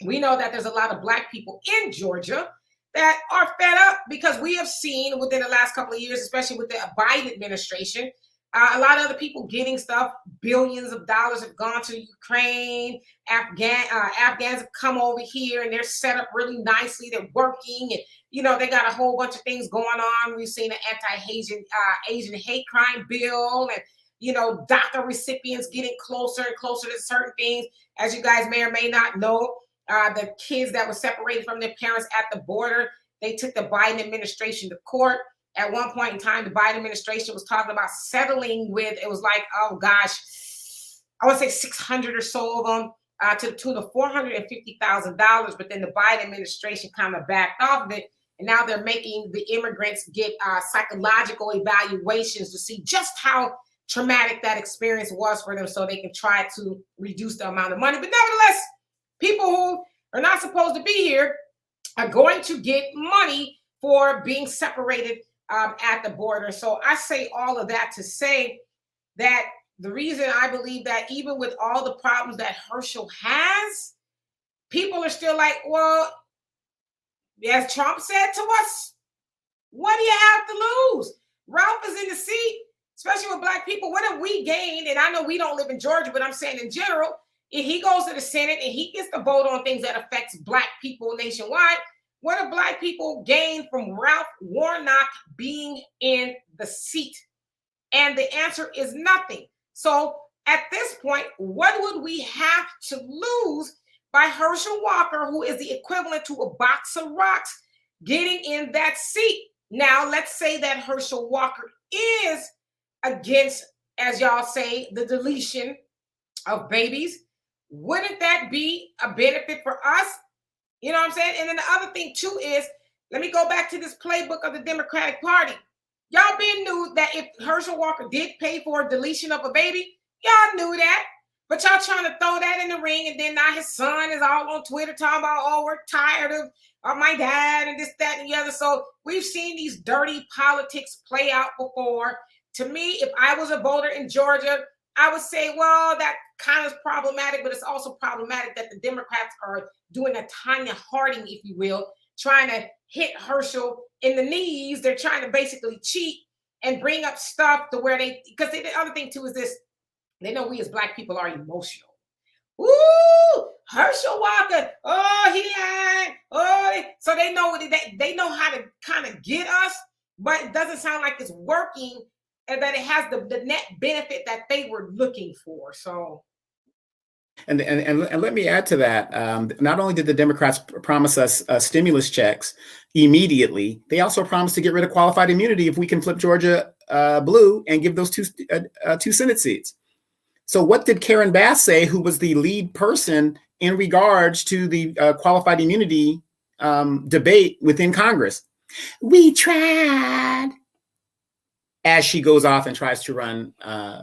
we know that there's a lot of Black people in Georgia that are fed up, because we have seen within the last couple of years, especially with the Biden administration, a lot of other people getting stuff. Billions of dollars have gone to Ukraine. Afghans have come over here, and they're set up really nicely. They're working, and they got a whole bunch of things going on. We've seen an Asian hate crime bill, and DACA recipients getting closer and closer to certain things. As you guys may or may not know, the kids that were separated from their parents at the border, they took the Biden administration to court. At one point in time, the Biden administration was talking about settling with, it was like, oh gosh, I want to say 600 or so of them to the tune of $450,000. But then the Biden administration kind of backed off of it. And now they're making the immigrants get psychological evaluations to see just how traumatic that experience was for them, so they can try to reduce the amount of money. But nevertheless, people who are not supposed to be here are going to get money for being separated at the border. So I say all of that to say that the reason I believe that even with all the problems that Herschel has, people are still like, well, as Trump said to us, what do you have to lose? Ralph is in the seat, especially with Black people. What have we gained? And I know we don't live in Georgia, but I'm saying in general, if he goes to the Senate and he gets to vote on things that affects Black people nationwide, what have Black people gained from Ralph Warnock being in the seat? And the answer is nothing. So at this point, what would we have to lose by Herschel Walker, who is the equivalent to a box of rocks, getting in that seat? Now, let's say that Herschel Walker is against, as y'all say, the deletion of babies. Wouldn't that be a benefit for us? You know what I'm saying? And then the other thing too is Let me go back to this playbook of the Democratic Party. Y'all been knew that if Herschel Walker did pay for a deletion of a baby, y'all knew that. But y'all trying to throw that in the ring, and then now his son is all on Twitter talking about, oh, we're tired of my dad and this, that, and the other. So we've seen these dirty politics play out before. To me, if I was a voter in Georgia, I would say, well, that kind of is problematic, but it's also problematic that the Democrats are doing a Tanya Harding, if you will, trying to hit Herschel in the knees. They're trying to basically cheat and bring up stuff to where because the other thing too is this, they know we as Black people are emotional. Ooh, Herschel Walker, oh, he lied. Oh, so they know how to kind of get us, but it doesn't sound like it's working and that it has the net benefit that they were looking for. So. And let me add to that. Not only did the Democrats promise us stimulus checks immediately, they also promised to get rid of qualified immunity if we can flip Georgia blue and give those two Senate seats. So what did Karen Bass say, who was the lead person in regards to the qualified immunity debate within Congress? We tried. As she goes off and tries to run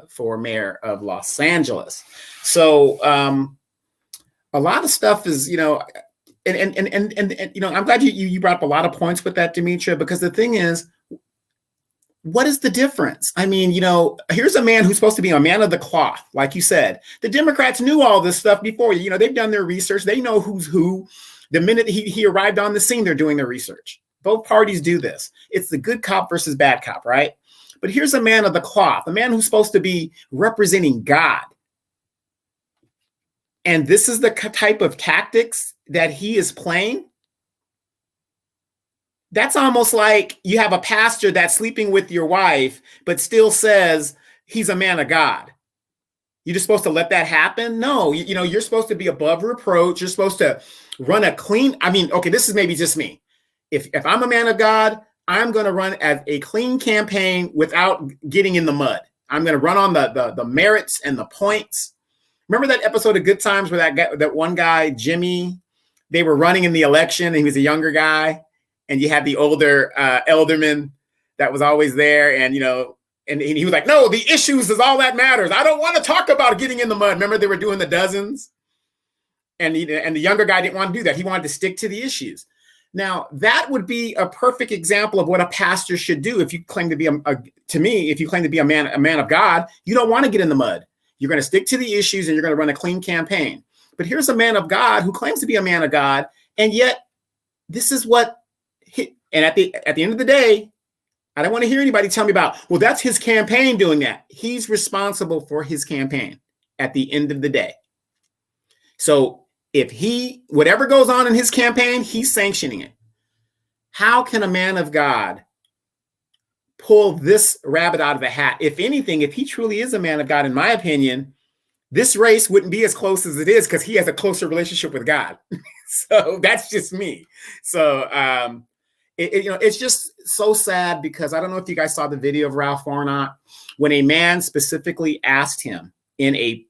for mayor of Los Angeles. So a lot of stuff is, and I'm glad you brought up a lot of points with that, Demetra, because the thing is, what is the difference? I mean, here's a man who's supposed to be a man of the cloth, like you said. The Democrats knew all this stuff before. They've done their research. They know who's who. The minute he arrived on the scene, they're doing their research. Both parties do this. It's the good cop versus bad cop, right? But here's a man of the cloth, a man who's supposed to be representing God. And this is the type of tactics that he is playing. That's almost like you have a pastor that's sleeping with your wife, but still says he's a man of God. You're just supposed to let that happen? No, you're supposed to be above reproach. You're supposed to run a clean. Okay, this is maybe just me. If I'm a man of God, I'm going to run as a clean campaign without getting in the mud. I'm going to run on the merits and the points. Remember that episode of Good Times where that one guy, Jimmy, they were running in the election and he was a younger guy. And you had the older elderman that was always there. And, and he was like, no, the issues is all that matters. I don't want to talk about getting in the mud. Remember they were doing the dozens? And the younger guy didn't want to do that. He wanted to stick to the issues. Now, that would be a perfect example of what a pastor should do. If you claim to be if you claim to be a man of God, you don't want to get in the mud. You're going to stick to the issues and you're going to run a clean campaign. But here's a man of God who claims to be a man of God. And yet this is what, and at the end of the day, I don't want to hear anybody tell me about, well, that's his campaign doing that. He's responsible for his campaign at the end of the day. So if whatever goes on in his campaign, he's sanctioning it. How can a man of God pull this rabbit out of the hat? If anything, if he truly is a man of God, in my opinion, this race wouldn't be as close as it is because he has a closer relationship with God. So that's just me. So, it's just so sad because I don't know if you guys saw the video of Ralph Warnock when a man specifically asked him in a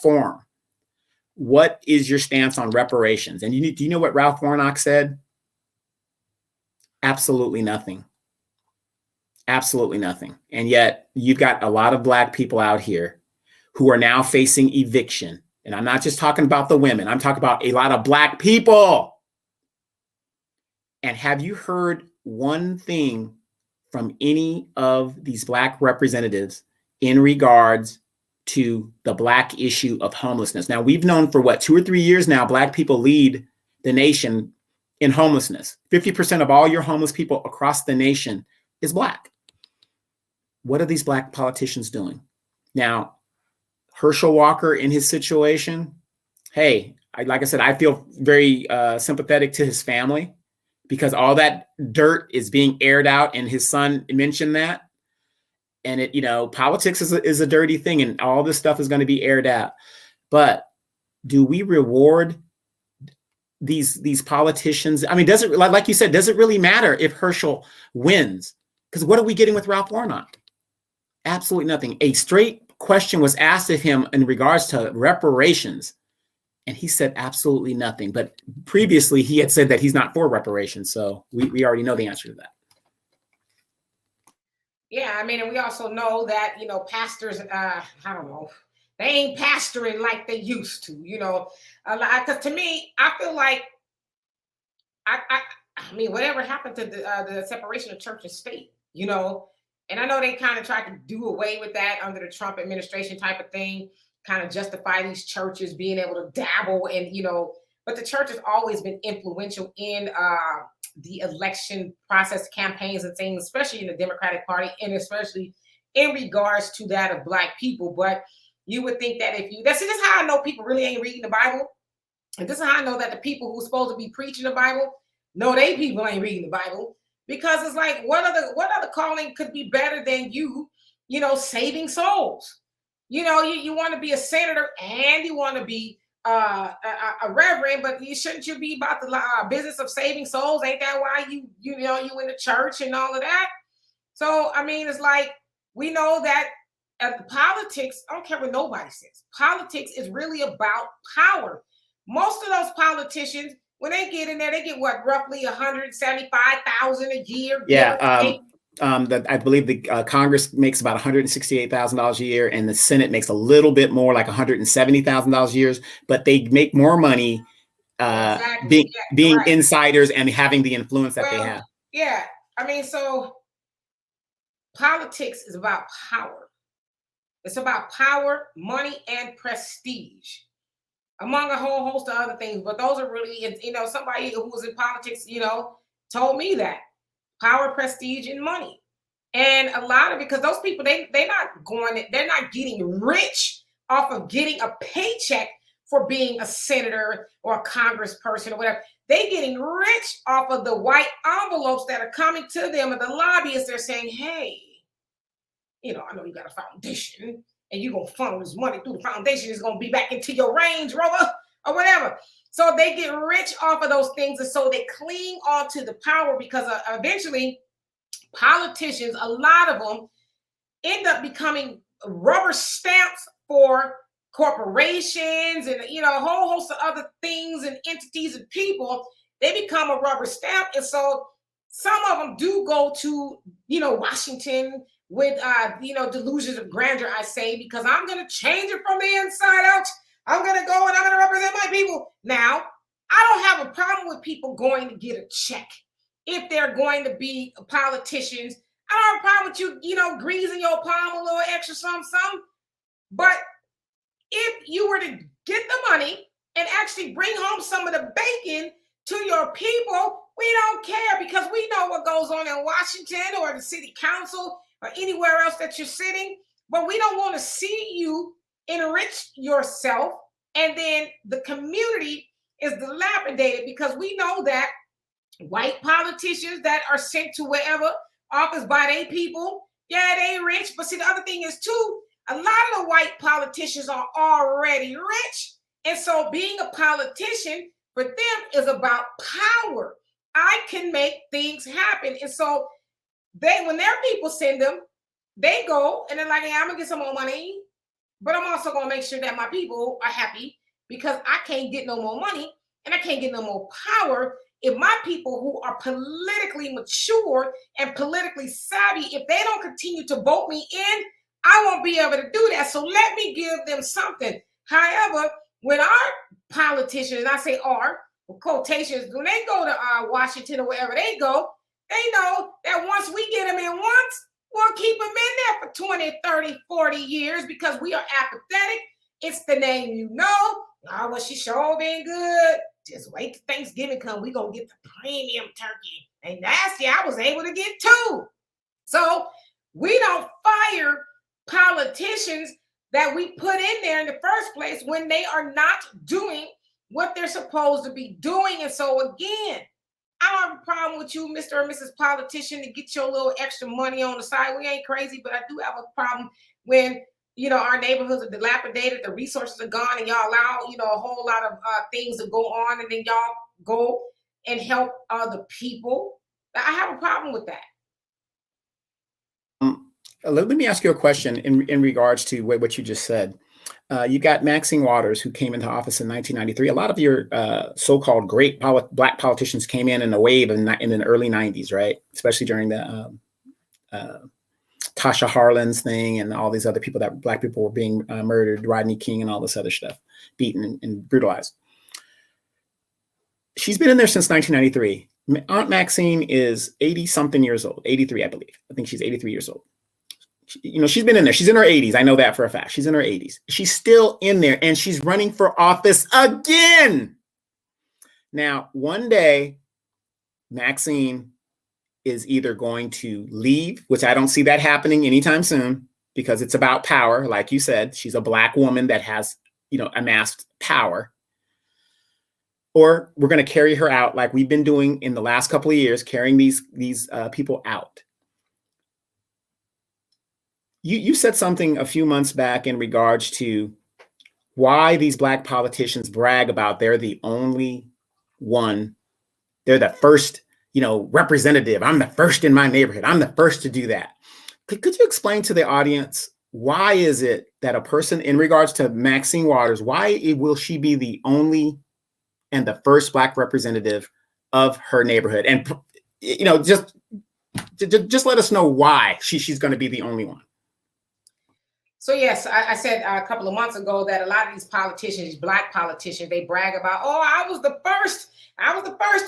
forum, what is your stance on reparations? And do you know what Ralph Warnock said? Absolutely nothing. Absolutely nothing. And yet you've got a lot of Black people out here who are now facing eviction. And I'm not just talking about the women. I'm talking about a lot of Black people. And have you heard one thing from any of these Black representatives in regards to the Black issue of homelessness? Now, we've known for 2 or 3 years now, Black people lead the nation in homelessness. 50% of all your homeless people across the nation is Black. What are these Black politicians doing? Now, Herschel Walker in his situation, hey, like I said, I feel very sympathetic to his family because all that dirt is being aired out, and his son mentioned that. And politics is a dirty thing, and all this stuff is going to be aired out. But do we reward these politicians? I mean, does it, like you said, does it really matter if Herschel wins? Because what are we getting with Ralph Warnock? Absolutely nothing. A straight question was asked of him in regards to reparations, And he said absolutely nothing. But previously, he had said that he's not for reparations. So we already know the answer to that. Yeah, I mean, and we also know that, pastors, I don't know, they ain't pastoring like they used to, because to me, I feel like, I mean, whatever happened to the separation of church and state, and I know they kind of tried to do away with that under the Trump administration type of thing, kind of justify these churches being able to dabble and, but the church has always been influential in the election process, campaigns and things, especially in the Democratic Party, and especially in regards to that of Black people. But you would think that this is how I know people really ain't reading the Bible. And this is how I know that the people who's supposed to be preaching the Bible, no, they people ain't reading the Bible. Because it's like, what other calling could be better than saving souls? You want to be a senator and you want to be a reverend, but shouldn't you be about the business of saving souls? Ain't that why you in the church and all of that? So I mean, it's like we know that politics. I don't care what nobody says. Politics is really about power. Most of those politicians, when they get in there, they get what, roughly 175,000 a year. Yeah. I believe the Congress makes about $168,000 a year, and the Senate makes a little bit more, like $170,000 a year. But they make more money being right. Insiders and having the influence that they have. Yeah, I mean, so politics is about power. It's about power, money, and prestige, among a whole host of other things. But those are really, somebody who was in politics, told me that. Power, prestige, and money. And a lot of, because those people, they're not getting rich off of getting a paycheck for being a senator or a congressperson or whatever. They're getting rich off of the white envelopes that are coming to them, and the lobbyists, they're saying, hey, I know you got a foundation and you're going to funnel this money through the foundation. It's going to be back into your Range Rover or whatever. So they get rich off of those things. And so they cling on to the power, because eventually politicians, a lot of them end up becoming rubber stamps for corporations and, a whole host of other things and entities and people. They become a rubber stamp. And so some of them do go to, Washington with, delusions of grandeur, I say, because I'm going to change it from the inside out. I'm going to go and I'm going to represent my people. Now, I don't have a problem with people going to get a check if they're going to be politicians. I don't have a problem with you, greasing your palm a little extra some. But if you were to get the money and actually bring home some of the bacon to your people, we don't care, because we know what goes on in Washington or the city council or anywhere else that you're sitting. But we don't want to see you enrich yourself and then the community is dilapidated, because we know that white politicians that are sent to wherever office by their people, yeah, they rich. But see, the other thing is too, a lot of the white politicians are already rich. And so being a politician for them is about power. I can make things happen. And so when their people send them, they go and they're like, hey, I'm gonna get some more money, but I'm also gonna make sure that my people are happy, because I can't get no more money and I can't get no more power if my people who are politically mature and politically savvy, if they don't continue to vote me in, I won't be able to do that. So let me give them something. However, when our politicians, and I say our, with quotations, when they go to Washington or wherever they go, they know that once we get them in once, we'll keep them in there for 20, 30, 40 years, because we are apathetic. It's the name you know. Oh, well, she sure been good. Just wait till Thanksgiving come. We gonna get the premium turkey. And last year I was able to get 2. So we don't fire politicians that we put in there in the first place when they are not doing what they're supposed to be doing. And so again, I don't have a problem with you, Mr. or Mrs. Politician, to get your little extra money on the side. We ain't crazy, but I do have a problem when our neighborhoods are dilapidated, the resources are gone, and y'all allow, a whole lot of things to go on, and then y'all go and help other people. I have a problem with that. Let me ask you a question in regards to what you just said. You got Maxine Waters, who came into office in 1993. A lot of your so-called great black politicians came in a wave in the early 90s, right? Especially during the Tasha Harlan's thing and all these other people that black people were being murdered, Rodney King and all this other stuff, beaten and brutalized. She's been in there since 1993. Aunt Maxine is 80 something years old, 83, I believe. I think she's 83 years old. She's been in there. She's in her 80s. I know that for a fact. She's in her 80s. She's still in there and she's running for office again. Now, one day, Maxine is either going to leave, which I don't see that happening anytime soon because it's about power. Like you said, she's a black woman that has, amassed power. Or we're going to carry her out like we've been doing in the last couple of years, carrying these people out. You said something a few months back in regards to why these black politicians brag about they're the only one. They're the first, representative. I'm the first in my neighborhood. I'm the first to do that. Could you explain to the audience, why is it that a person in regards to Maxine Waters, why will she be the only and the first black representative of her neighborhood? And, just let us know why she's going to be the only one. So yes, I said a couple of months ago that a lot of these politicians, black politicians, they brag about, I was the first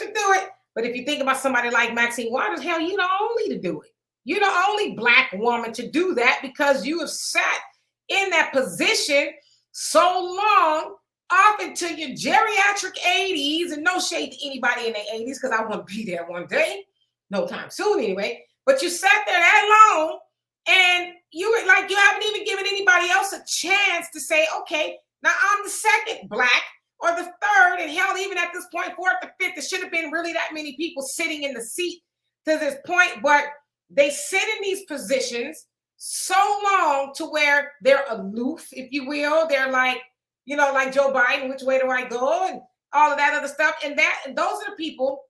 to do it. But if you think about somebody like Maxine Waters, hell, you're the only to do it. You're the only black woman to do that because you have sat in that position so long, off into your geriatric 80s, and no shade to anybody in their 80s because I want to be there one day, no time soon anyway. But you sat there that long, and you haven't even given anybody else a chance to say, okay, now I'm the second black or the third, and hell, even at this point, fourth or fifth, there should have been really that many people sitting in the seat to this point, but they sit in these positions so long to where they're aloof, if you will. They're like, like Joe Biden, which way do I go? And all of that other stuff. And those are the people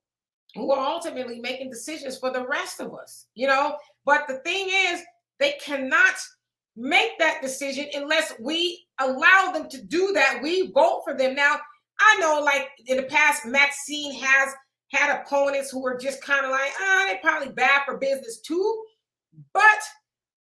who are ultimately making decisions for the rest of us, But the thing is, they cannot make that decision unless we allow them to do that. We vote for them. Now, I know like in the past, Maxine has had opponents who are just kind of like, they're probably bad for business too. But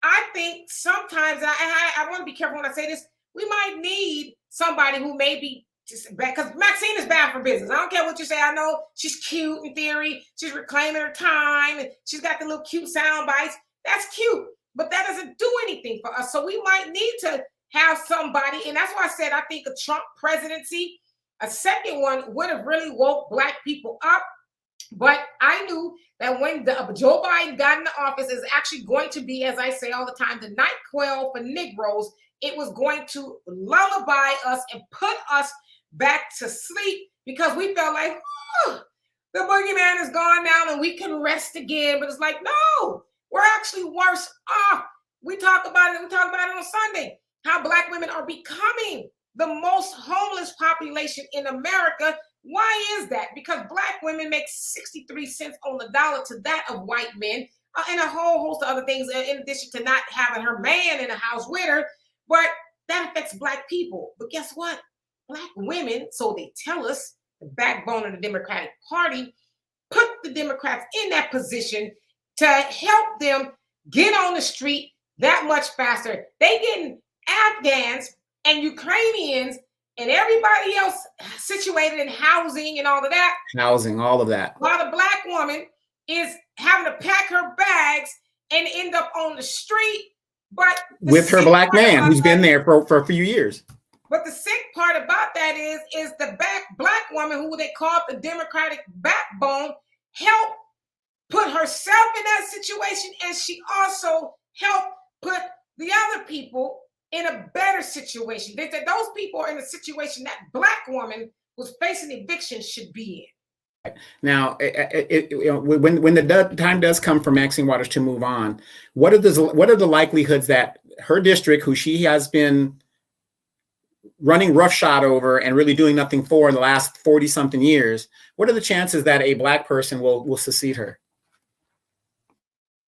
I think sometimes, I want to be careful when I say this, we might need somebody who may be just bad, because Maxine is bad for business. I don't care what you say. I know she's cute in theory. She's reclaiming her time and she's got the little cute sound bites. That's cute, but that doesn't do anything for us. So we might need to have somebody, and that's why I said I think a Trump presidency, a second one, would have really woke black people up. But I knew that when Joe Biden got into office, is actually going to be, as I say all the time, the night quail for Negroes. It was going to lullaby us and put us back to sleep because we felt like, the boogeyman is gone now and we can rest again. But it's like, no, we're actually worse off. We talk about it on Sunday, how black women are becoming the most homeless population in America. Why is that? Because black women make 63 cents on the dollar to that of white men, and a whole host of other things in addition to not having her man in the house with her. But that affects black people. But guess what? Black women, so they tell us, the backbone of the Democratic Party, put the Democrats in that position to help them get on the street that much faster. They getting Afghans and Ukrainians and everybody else situated in housing and all of that. Housing, all of that. While the black woman is having to pack her bags and end up on the street. But with her black man who's been there for a few years. But the sick part about that is the black woman who they call the Democratic backbone helped put herself in that situation, and she also helped put the other people in a better situation. They said those people are in a situation that black woman who's facing eviction should be in. Now, when the time does come for Maxine Waters to move on, what are the likelihoods that her district, who she has been running roughshod over and really doing nothing for in the last 40 something years, what are the chances that a black person will succeed her?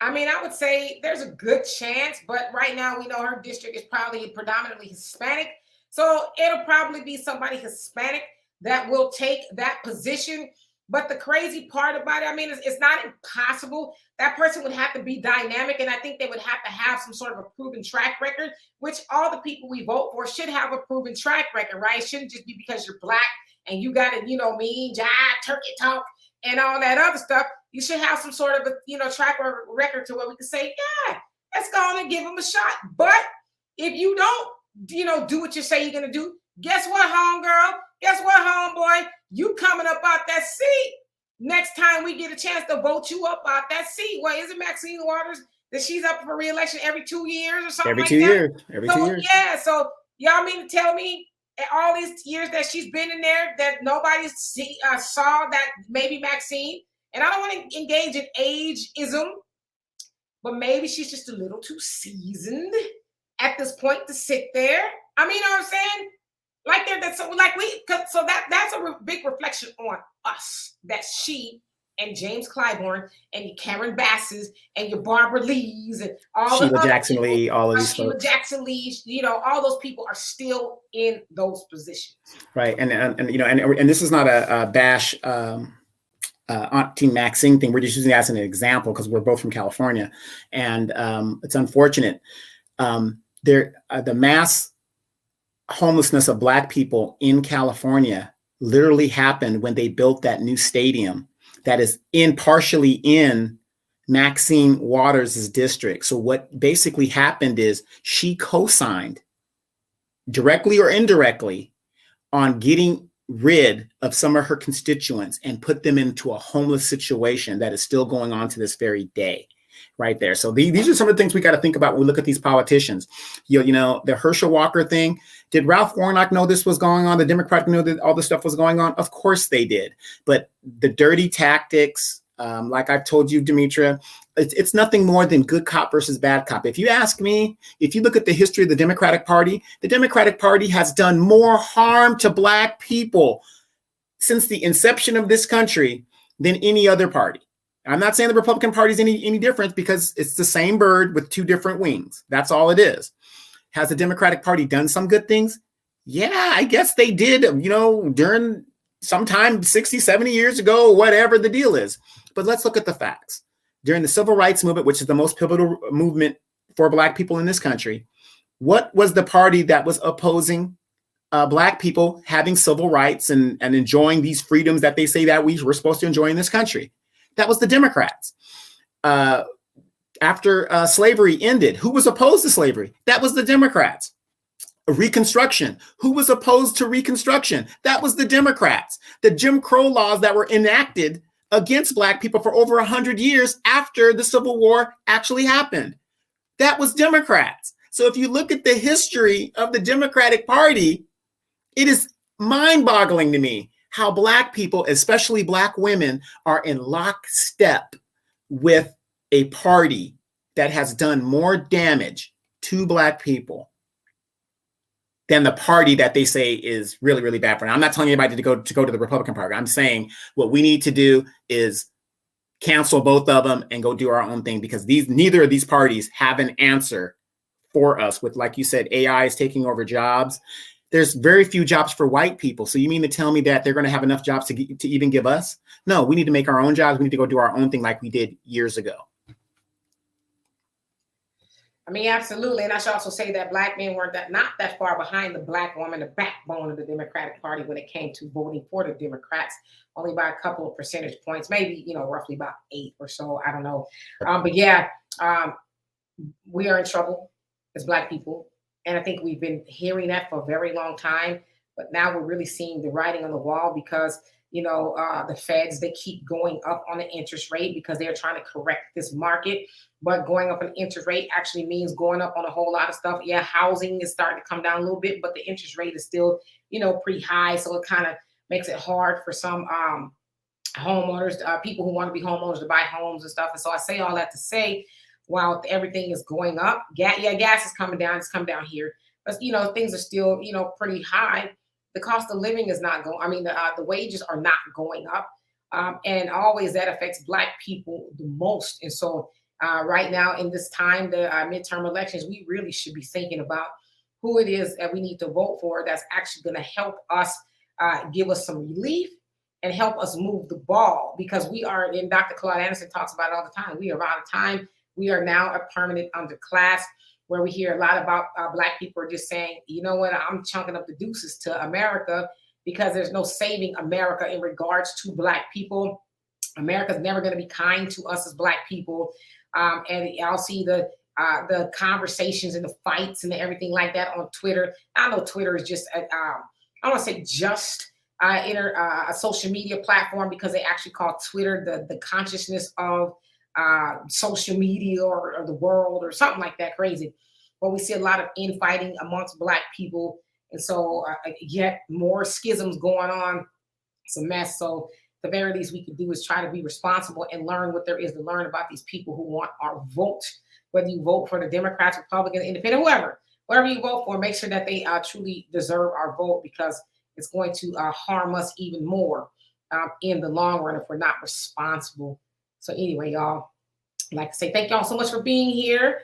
I mean, I would say there's a good chance, but right now we know her district is probably predominantly Hispanic. So it'll probably be somebody Hispanic that will take that position. But the crazy part about it, I mean, it's not impossible. That person would have to be dynamic, and I think they would have to have some sort of a proven track record, which all the people we vote for should have a proven track record, right? It shouldn't just be because you're black and you got to, mean, jive, turkey talk, and all that other stuff. You should have some sort of a, track record to where we can say, yeah, let's go on and give them a shot. But if you don't, do what you say you're going to do, guess what, homegirl? Guess what, homeboy? You coming up out that seat next time we get a chance to vote you up out that seat. Well, is it Maxine Waters that she's up for re-election every 2 years or something like that? Every 2 years. Yeah, so y'all mean to tell me all these years that she's been in there that nobody saw that maybe Maxine, and I don't want to engage in ageism, but maybe she's just a little too seasoned at this point to sit there. I mean, you know what I'm saying? That's a big reflection on us, that she and James Clyburn and your Karen Basses and your Barbara Lees and all Sheila Jackson Lee, all of these Sheila folks. Jackson Lee, all those people are still in those positions. Right, and this is not a bash Auntie Maxine thing. We're just using that as an example because we're both from California, and it's unfortunate. The mass homelessness of Black people in California literally happened when they built that new stadium that is partially in Maxine Waters' district. So what basically happened is she co-signed directly or indirectly on getting rid of some of her constituents and put them into a homeless situation that is still going on to this very day. Right there. So these are some of the things we got to think about when we look at these politicians. The Herschel Walker thing. Did Ralph Warnock know this was going on? The Democrat knew that all this stuff was going on? Of course they did. But the dirty tactics, like I've told you, Demetra, it's nothing more than good cop versus bad cop. If you ask me, if you look at the history of the Democratic Party has done more harm to Black people since the inception of this country than any other party. I'm not saying the Republican Party is any different because it's the same bird with two different wings. That's all it is. Has the Democratic Party done some good things? Yeah, I guess they did, during sometime 60, 70 years ago, whatever the deal is. But let's look at the facts. During the Civil Rights Movement, which is the most pivotal movement for Black people in this country, what was the party that was opposing Black people having civil rights and enjoying these freedoms that they say that we're supposed to enjoy in this country? That was the Democrats. After slavery ended, who was opposed to slavery? That was the Democrats. Reconstruction. Who was opposed to Reconstruction? That was the Democrats. The Jim Crow laws that were enacted against Black people for over 100 years after the Civil War actually happened. That was Democrats. So if you look at the history of the Democratic Party, it is mind-boggling to me how Black people, especially Black women, are in lockstep with a party that has done more damage to Black people than the party that they say is really, really bad for them. I'm not telling anybody to go to the Republican Party. I'm saying what we need to do is cancel both of them and go do our own thing, because neither of these parties have an answer for us. With, like you said, AI is taking over jobs. There's very few jobs for white people. So you mean to tell me that they're going to have enough jobs to even give us? No, we need to make our own jobs. We need to go do our own thing like we did years ago. I mean, absolutely. And I should also say that Black men weren't not that far behind the Black woman, the backbone of the Democratic Party when it came to voting for the Democrats, only by a couple of percentage points, maybe, roughly about 8 or so. I don't know. We are in trouble as Black people. And I think we've been hearing that for a very long time, but now we're really seeing the writing on the wall because, the feds, they keep going up on the interest rate because they're trying to correct this market. But going up an interest rate actually means going up on a whole lot of stuff. Yeah, housing is starting to come down a little bit, but the interest rate is still, pretty high. So it kind of makes it hard for some homeowners, people who want to be homeowners, to buy homes and stuff. And so I say all that to say, while everything is going up, gas is coming down. It's come down here, but things are still pretty high. The cost of living is not going. I mean, the wages are not going up, and always that affects Black people the most. And so right now in this time, the midterm elections, we really should be thinking about who it is that we need to vote for that's actually going to help us, give us some relief and help us move the ball, because we are, and Dr. Claude Anderson talks about it all the time, we are out of time. We are now a permanent underclass, where we hear a lot about Black people are just saying, you know what, I'm chunking up the deuces to America, because there's no saving America in regards to Black people. America's never going to be kind to us as Black people. And I'll see the conversations and the fights and everything like that on Twitter. I know Twitter is just, I don't want to say just a social media platform, because they actually call Twitter the consciousness of social media, or the world, or something like that crazy. But we see a lot of infighting amongst Black people. And so yet more schisms going on. It's a mess. So the very least we can do is try to be responsible and learn what there is to learn about these people who want our vote. Whether you vote for the Democrats, Republicans, Independent, whatever you vote for, make sure that they truly deserve our vote, because it's going to harm us even more in the long run if we're not responsible. So anyway, y'all, I'd like to say thank y'all so much for being here.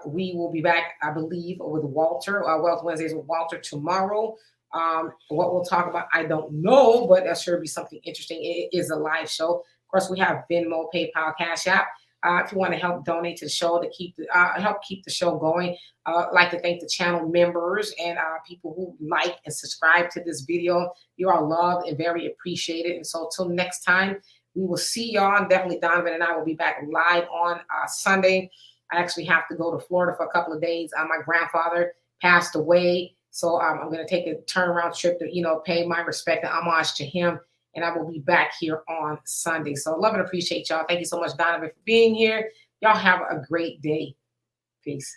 We will be back, I believe, with Walter, Wealth Wednesdays with Walter tomorrow. What we'll talk about, I don't know, but that sure be something interesting. It is a live show. Of course, we have Venmo, PayPal, Cash App. If you want to help donate to the show to keep help keep the show going, I'd like to thank the channel members and people who like and subscribe to this video. You are loved and very appreciated. And so until next time, we will see y'all. Definitely Donovan and I will be back live on Sunday. I actually have to go to Florida for a couple of days. My grandfather passed away. So I'm going to take a turnaround trip to, pay my respect and homage to him. And I will be back here on Sunday. So love and appreciate y'all. Thank you so much, Donovan, for being here. Y'all have a great day. Peace.